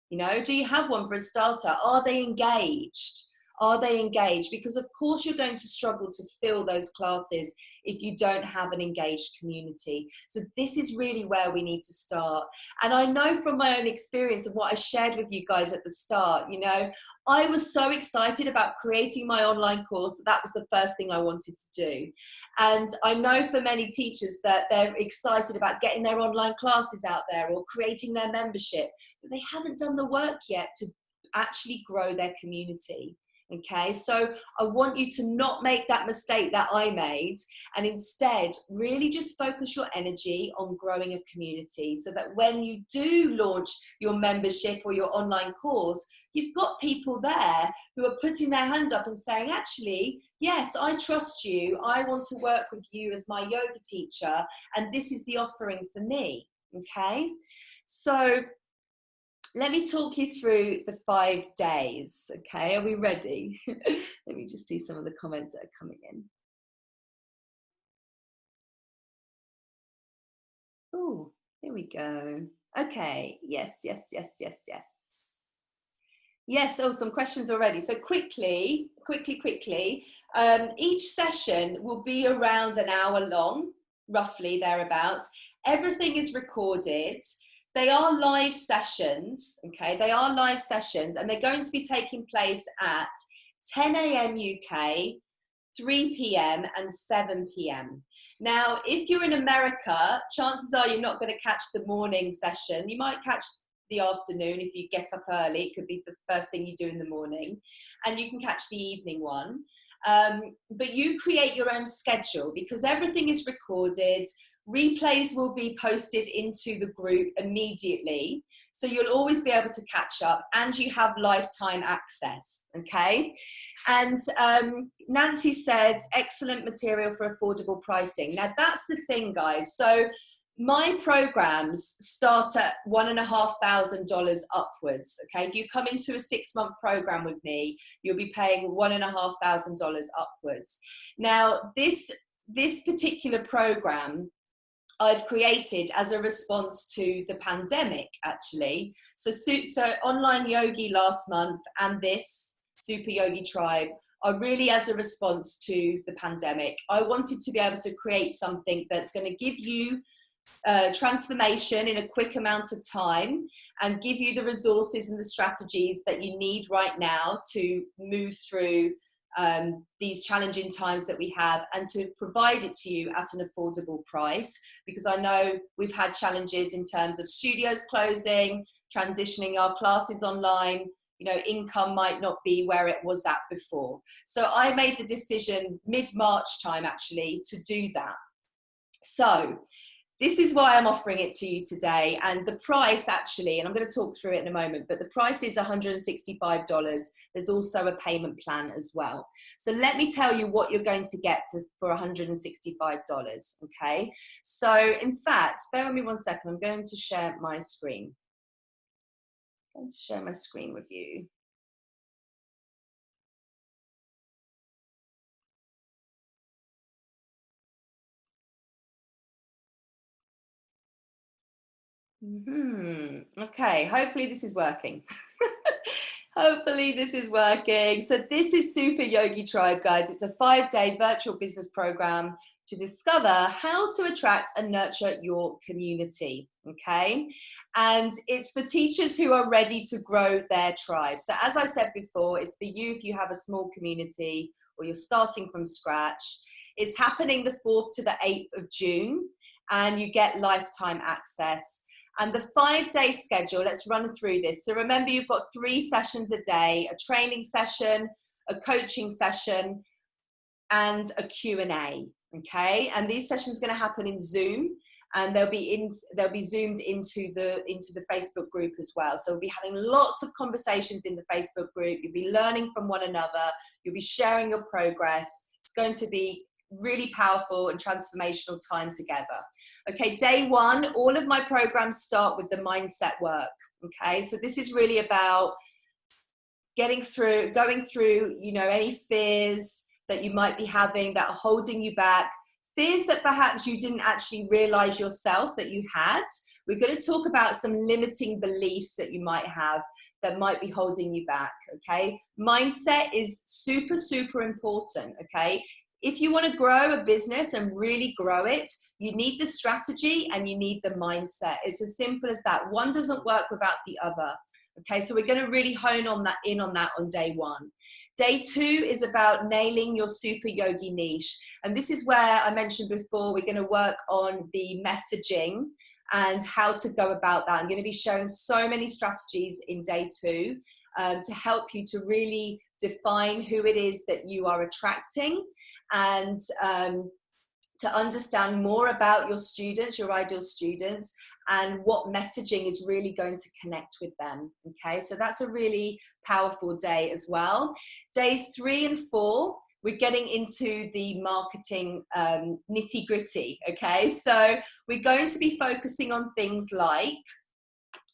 You know, do you have one for a starter? Are they engaged? Are they engaged? Because of course you're going to struggle to fill those classes if you don't have an engaged community. So this is really where we need to start. And I know from my own experience of what I shared with you guys at the start, you know, I was so excited about creating my online course that was the first thing I wanted to do. And I know for many teachers that they're excited about getting their online classes out there or creating their membership, but they haven't done the work yet to actually grow their community. Okay, so I want you to not make that mistake that I made, and instead really just focus your energy on growing a community so that when you do launch your membership or your online course, you've got people there who are putting their hand up and saying, actually, yes, I trust you. I want to work with you as my yoga teacher, and this is the offering for me. Okay, so let me talk you through the 5 days, okay? Are we ready? Let me just see some of the comments that are coming in. Oh, here we go. Okay, yes. Yes, oh, some questions already. So quickly, each session will be around an hour long, roughly thereabouts. Everything is recorded. They are live sessions, okay? They are live sessions, and they're going to be taking place at 10 a.m. UK, 3 p.m. and 7 p.m. Now, if you're in America, chances are you're not going to catch the morning session. You might catch the afternoon if you get up early. It could be the first thing you do in the morning, and you can catch the evening one. But you create your own schedule because everything is recorded. Replays will be posted into the group immediately, so you'll always be able to catch up, and you have lifetime access, okay? And Nancy said, excellent material for affordable pricing. Now that's the thing, guys. So my programs start at $1,500 upwards, okay? If you come into a 6-month program with me, you'll be paying $1,500 upwards. Now this particular program I've created as a response to the pandemic, actually. So Online Yogi last month and this Super Yogi Tribe are really as a response to the pandemic. I wanted to be able to create something that's going to give you transformation in a quick amount of time and give you the resources and the strategies that you need right now to move through these challenging times that we have, and to provide it to you at an affordable price, because I know we've had challenges in terms of studios closing, transitioning our classes online. You know, income might not be where it was at before. So I made the decision mid-March time actually to do that. So this is why I'm offering it to you today. And the price actually, and I'm going to talk through it in a moment, but the price is $165. There's also a payment plan as well. So let me tell you what you're going to get for $165, okay? So in fact, bear with me one second. I'm going to share my screen. I'm going to share my screen with you. Okay, hopefully this is working. Hopefully this is working. So this is Super Yogi Tribe, guys. It's a 5-day virtual business program to discover how to attract and nurture your community, okay? And it's for teachers who are ready to grow their tribe. So as I said before, it's for you if you have a small community or you're starting from scratch. It's happening the 4th to the 8th of June, and you get lifetime access. And the 5-day schedule, let's run through this. So remember, you've got 3 sessions a day, a training session, a coaching session, and a Q&A, okay? And these sessions are going to happen in Zoom, and they'll be zoomed into the Facebook group as well. So we'll be having lots of conversations in the Facebook group. You'll be learning from one another. You'll be sharing your progress. It's going to be really powerful and transformational time together. Okay, day 1, all of my programs start with the mindset work. Okay, so this is really about going through, you know, any fears that you might be having that are holding you back, fears that perhaps you didn't actually realize yourself that you had. We're going to talk about some limiting beliefs that you might have that might be holding you back. Okay, mindset is super, super important. Okay, if you want to grow a business and really grow it, you need the strategy and you need the mindset. It's as simple as that. One doesn't work without the other. Okay, so we're going to really hone on that on day 1. Day 2 is about nailing your super yogi niche. And this is where I mentioned before, we're going to work on the messaging and how to go about that. I'm going to be showing so many strategies in day 2 to help you to really define who it is that you are attracting, and to understand more about your students, your ideal students, and what messaging is really going to connect with them. Okay, so that's a really powerful day as well. Days 3 and 4, we're getting into the marketing nitty gritty. Okay, so we're going to be focusing on things like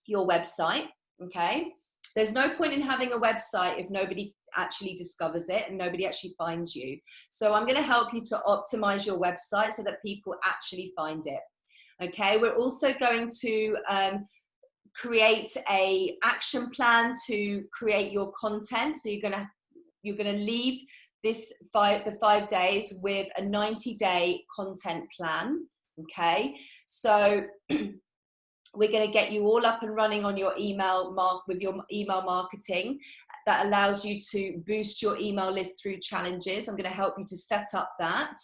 your website. Okay, there's no point in having a website if nobody actually discovers it and nobody actually finds you. So I'm going to help you to optimize your website so that people actually find it. Okay, we're also going to create a action plan to create your content. So you're going to leave the 5 days with a 90-day content plan. Okay, so we're going to get you all up and running on your email marketing. That allows you to boost your email list through challenges. I'm going to help you to set up that.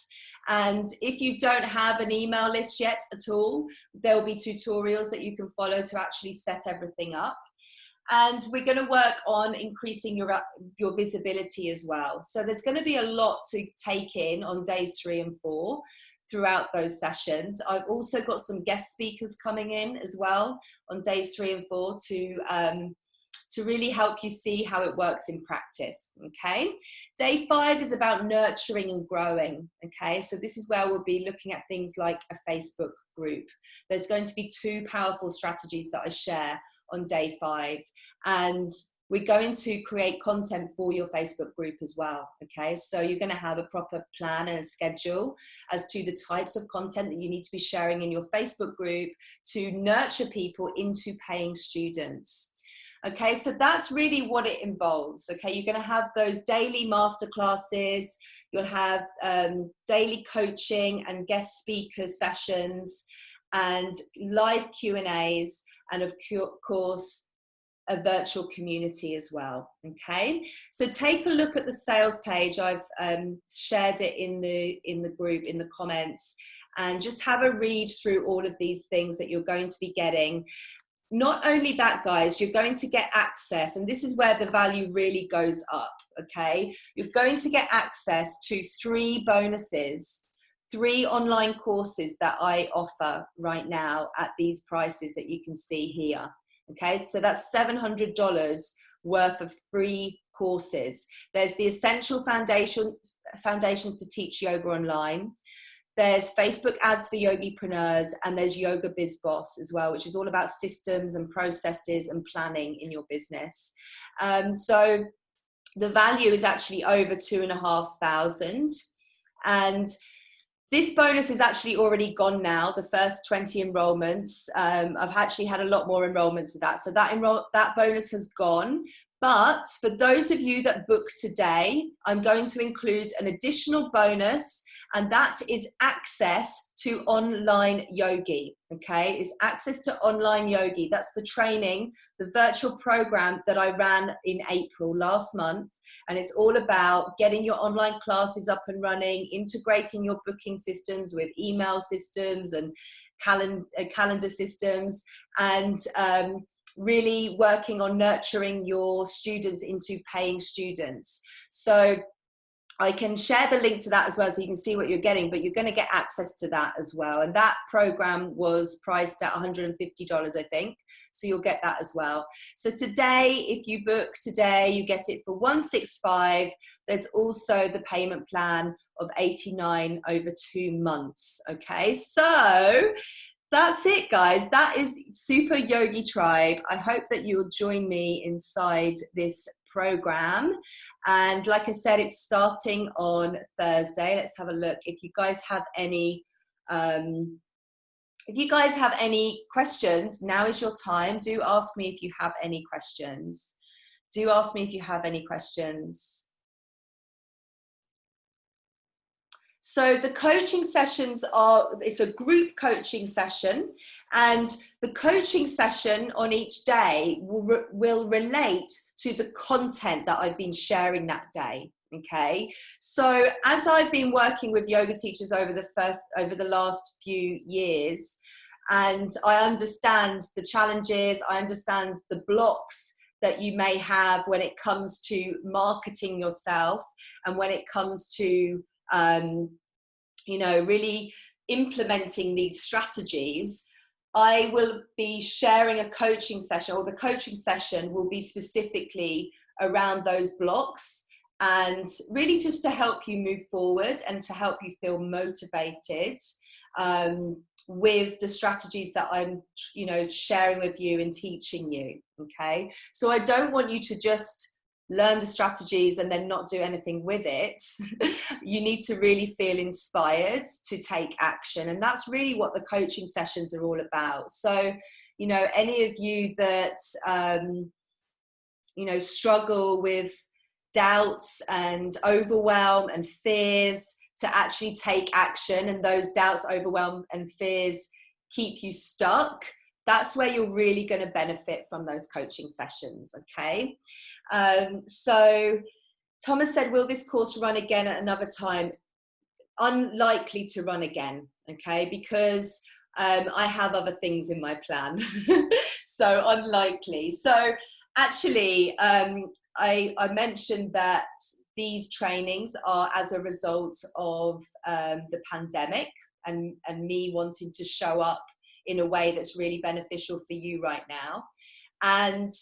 And if you don't have an email list yet at all, there will be tutorials that you can follow to actually set everything up. And we're going to work on increasing your visibility as well. So there's going to be a lot to take in on days 3 and 4 throughout those sessions. I've also got some guest speakers coming in as well on days 3 and 4 to really help you see how it works in practice. Okay, day 5 is about nurturing and growing. Okay, so this is where we'll be looking at things like a Facebook group. There's going to be 2 powerful strategies that I share on day 5, and we're going to create content for your Facebook group as well. Okay, so you're going to have a proper plan and a schedule as to the types of content that you need to be sharing in your Facebook group to nurture people into paying students. Okay, so that's really what it involves. Okay, you're going to have those daily masterclasses, you'll have daily coaching and guest speaker sessions and live Q&As, and of course a virtual community as well. Okay, so take a look at the sales page. I've shared it in the group, in the comments, and just have a read through all of these things that you're going to be getting. Not only that, guys, you're going to get access, and this is where the value really goes up. Okay, you're going to get access to 3 bonuses 3 online courses that I offer right now at these prices that you can see here. Okay, so that's $700 worth of free courses. There's the Essential Foundations to Teach Yoga Online. There's Facebook ads for yogipreneurs, and there's Yoga Biz Boss as well, which is all about systems and processes and planning in your business. So the value is actually over 2,500. And this bonus is actually already gone now, the first 20 enrollments. I've actually had a lot more enrollments of that. So that bonus has gone. But for those of you that book today, I'm going to include an additional bonus, and that is access to online yogi. Okay, is access to online yogi. That's the training, the virtual program that I ran in April last month. And it's all about getting your online classes up and running, integrating your booking systems with email systems and calendar systems, and really working on nurturing your students into paying students. So I can share the link to that as well, so you can see what you're getting, but you're going to get access to that as well. And that program was priced at $150, I think. So you'll get that as well. So today, if you book today, you get it for $165. There's also the payment plan of $89 over 2 months. Okay, so that's it, guys. That is Super Yogi Tribe. I hope that you'll join me inside this program. And like I said, it's starting on Thursday. Let's have a look. If you guys have any questions, now is your time. Do ask me if you have any questions. Do ask me if you have any questions. So the coaching sessions it's a group coaching session, and the coaching session on each day will relate to the content that I've been sharing that day. Okay, so as I've been working with yoga teachers over the last few years, and I understand the challenges, I understand the blocks that you may have when it comes to marketing yourself, and when it comes to really implementing these strategies. I will be sharing a coaching session, or the coaching session will be specifically around those blocks, and really just to help you move forward and to help you feel motivated with the strategies that I'm sharing with you and teaching you. Okay, so I don't want you to just learn the strategies and then not do anything with it. You need to really feel inspired to take action, and that's really what the coaching sessions are all about. So any of you that struggle with doubts and overwhelm and fears to actually take action, and those doubts, overwhelm and fears keep you stuck, that's where you're really going to benefit from those coaching sessions. Okay, so Thomas said, will this course run again at another time? Unlikely to run again, okay, because I have other things in my plan. So unlikely. So actually, I mentioned that these trainings are as a result of the pandemic and me wanting to show up in a way that's really beneficial for you right now. And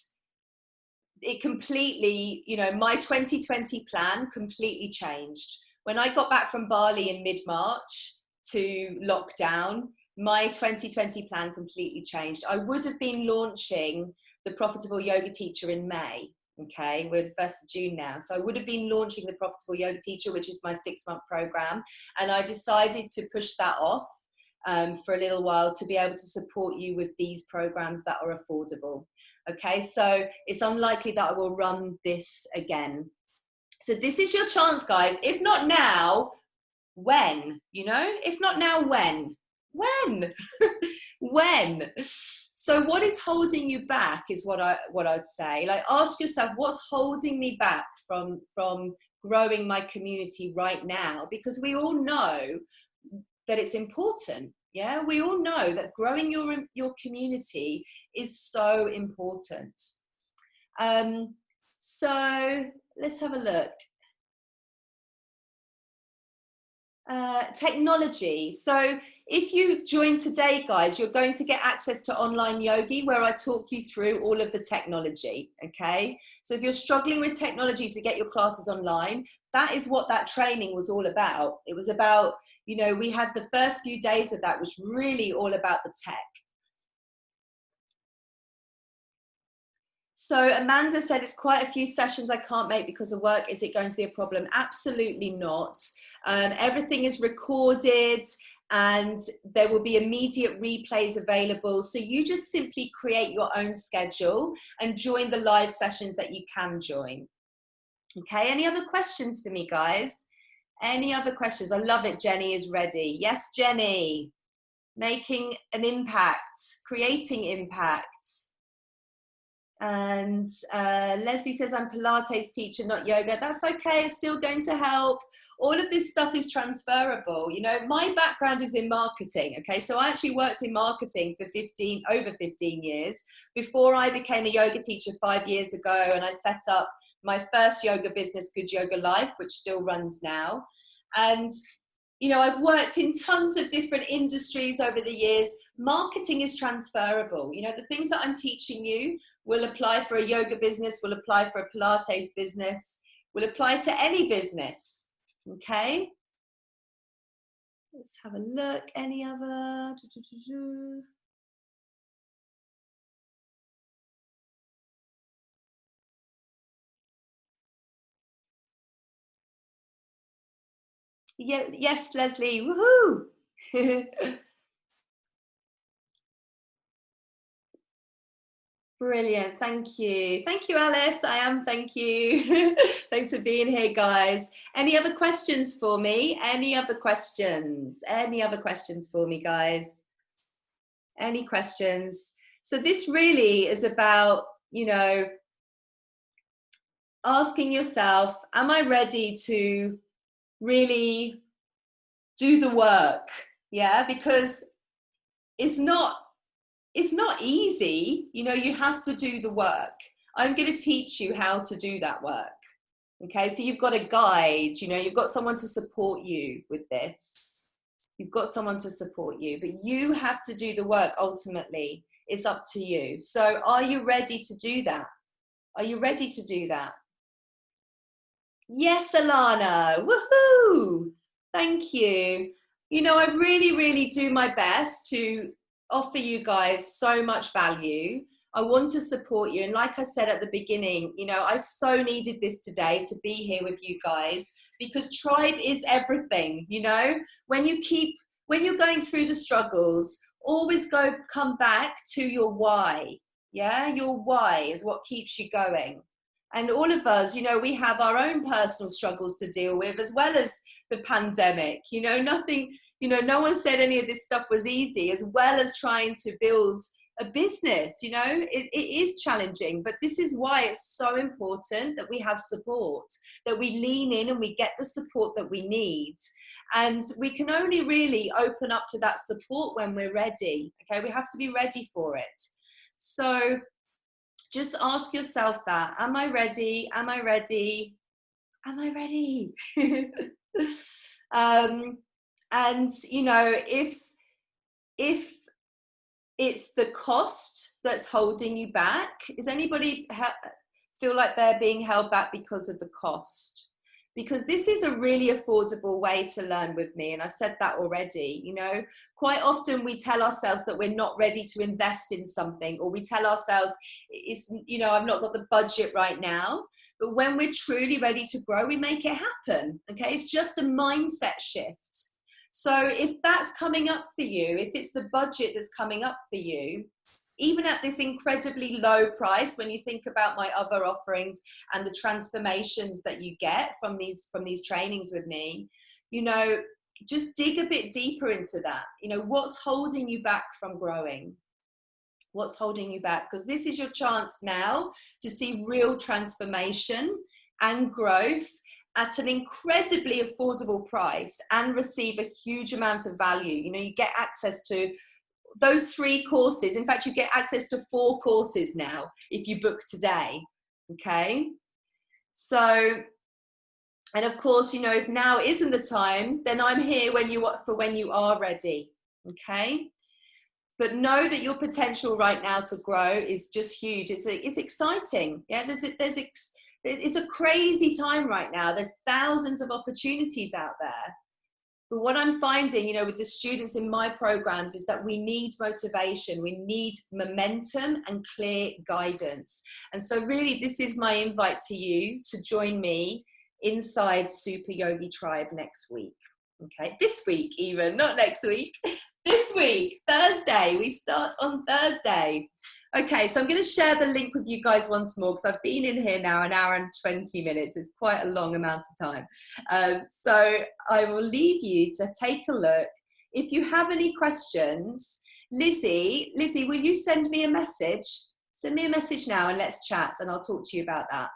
it completely, my 2020 plan completely changed. When I got back from Bali in mid-March to lockdown, my 2020 plan completely changed. I would have been launching the Profitable Yoga Teacher in May. Okay, we're the 1st of June now. So I would have been launching the Profitable Yoga Teacher, which is my 6-month program. And I decided to push that off for a little while to be able to support you with these programs that are affordable. Okay, so it's unlikely that I will run this again. So this is your chance, guys. If not now, when? If not now, when? When? When? So what is holding you back is what I'd say. Like, ask yourself, what's holding me back from growing my community right now? Because we all know that it's important. Yeah, we all know that growing your community is so important. So let's have a look. Technology. So if you join today, guys, you're going to get access to online yogi, where I talk you through all of the technology. Okay, so if you're struggling with technology to get your classes online, that is what that training was all about. It was about, you know, we had the first few days of that was really all about the tech. So Amanda said it's quite a few sessions I can't make because of work. Is it going to be a problem? Absolutely not. Everything is recorded and there will be immediate replays available. So you just simply create your own schedule and join the live sessions that you can join. Okay, any other questions for me, guys? Any other questions? I love it. Jenny is ready. Yes, Jenny. Making an impact, creating impact. And Leslie says, I'm Pilates teacher, not yoga. That's okay, it's still going to help. All of this stuff is transferable. You know, my background is in marketing, okay? So I actually worked in marketing for over 15 years before I became a yoga teacher 5 years ago, and I set up my first yoga business, Good Yoga Life, which still runs now. And you know, I've worked in tons of different industries over the years. Marketing is transferable. You know, the things that I'm teaching you will apply for a yoga business, will apply for a Pilates business, will apply to any business. Okay. Let's have a look. Any other? Yeah, yes, Leslie. Woohoo! Brilliant. Thank you. Thank you, Alice. I am. Thank you. Thanks for being here, guys. Any other questions for me? Any other questions? Any other questions for me, guys? Any questions? So this really is about, you know, asking yourself, am I ready to really do the work? Yeah, because it's not easy. You know, you have to do the work. I'm going to teach you how to do that work. Okay, so you've got a guide, you know, you've got someone to support you with this. You've got someone to support you, but you have to do the work ultimately. It's up to you. So are you ready to do that? Are you ready to do that? Yes, Alana. Woohoo! Thank you. You know, I really, really do my best to offer you guys so much value. I want to support you. And like I said at the beginning, you know, I so needed this today to be here with you guys, because tribe is everything. You know, when you're going through the struggles, always come back to your why. Yeah, your why is what keeps you going. And all of us, you know, we have our own personal struggles to deal with, as well as the pandemic. You know, nothing, you know, no one said any of this stuff was easy, as well as trying to build a business. You know, it is challenging, but this is why it's so important that we have support, that we lean in and we get the support that we need. And we can only really open up to that support when we're ready. Okay, we have to be ready for it. So just ask yourself that, am I ready? Am I ready? Am I ready? And you know, if it's the cost that's holding you back, is anybody feel like they're being held back because of the cost? Because this is a really affordable way to learn with me. And I've said that already. You know, quite often we tell ourselves that we're not ready to invest in something, or we tell ourselves, it's, you know, I've not got the budget right now. But when we're truly ready to grow, we make it happen. Okay, it's just a mindset shift. So if that's coming up for you, if it's the budget that's coming up for you, even at this incredibly low price, when you think about my other offerings and the transformations that you get from these trainings with me, you know, just dig a bit deeper into that. You know, what's holding you back from growing? What's holding you back? Because this is your chance now to see real transformation and growth at an incredibly affordable price and receive a huge amount of value. You know, you get access to those 3 courses. In fact, you get access to 4 courses now if you book today. Okay, so And of course, you know, if now isn't the time, then I'm here when you are ready. Okay. But know that your potential right now to grow is just huge. It's exciting. Yeah. It's a crazy time right now. There's thousands of opportunities out there. But what I'm finding, you know, with the students in my programs is that we need motivation, we need momentum and clear guidance. And so really, this is my invite to you to join me inside Super Yogi Tribe next week. Okay, this week even, not next week. This week, Thursday, we start on Thursday. Okay, so I'm going to share the link with you guys once more because I've been in here now an hour and 20 minutes. It's quite a long amount of time. So I will leave you to take a look. If you have any questions, Lizzie, will you send me a message? Send me a message now and let's chat and I'll talk to you about that.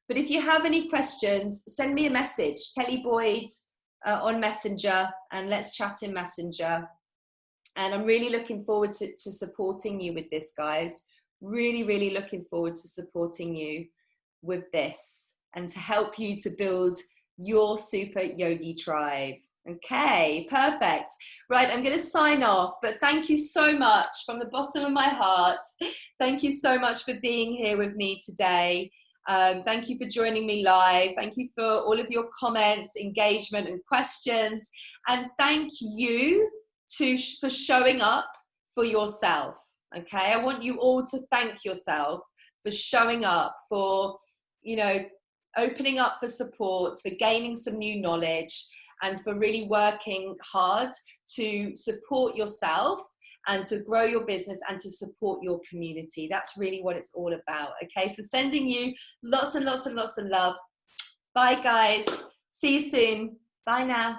But if you have any questions, send me a message, Kelly Boyd on Messenger, and let's chat in Messenger. And I'm really looking forward to supporting you with this, guys. Really, really looking forward to supporting you with this and to help you to build your Super Yogi Tribe. Okay, perfect. Right, I'm going to sign off, but thank you so much from the bottom of my heart. Thank you so much for being here with me today. Thank you for joining me live. Thank you for all of your comments, engagement and questions. And thank you for showing up for yourself. Okay, I want you all to thank yourself for showing up, for, you know, opening up for support, for gaining some new knowledge, and for really working hard to support yourself and to grow your business and to support your community. That's really what it's all about. Okay, so sending you lots and lots and lots of love. Bye, guys. See you soon. Bye now.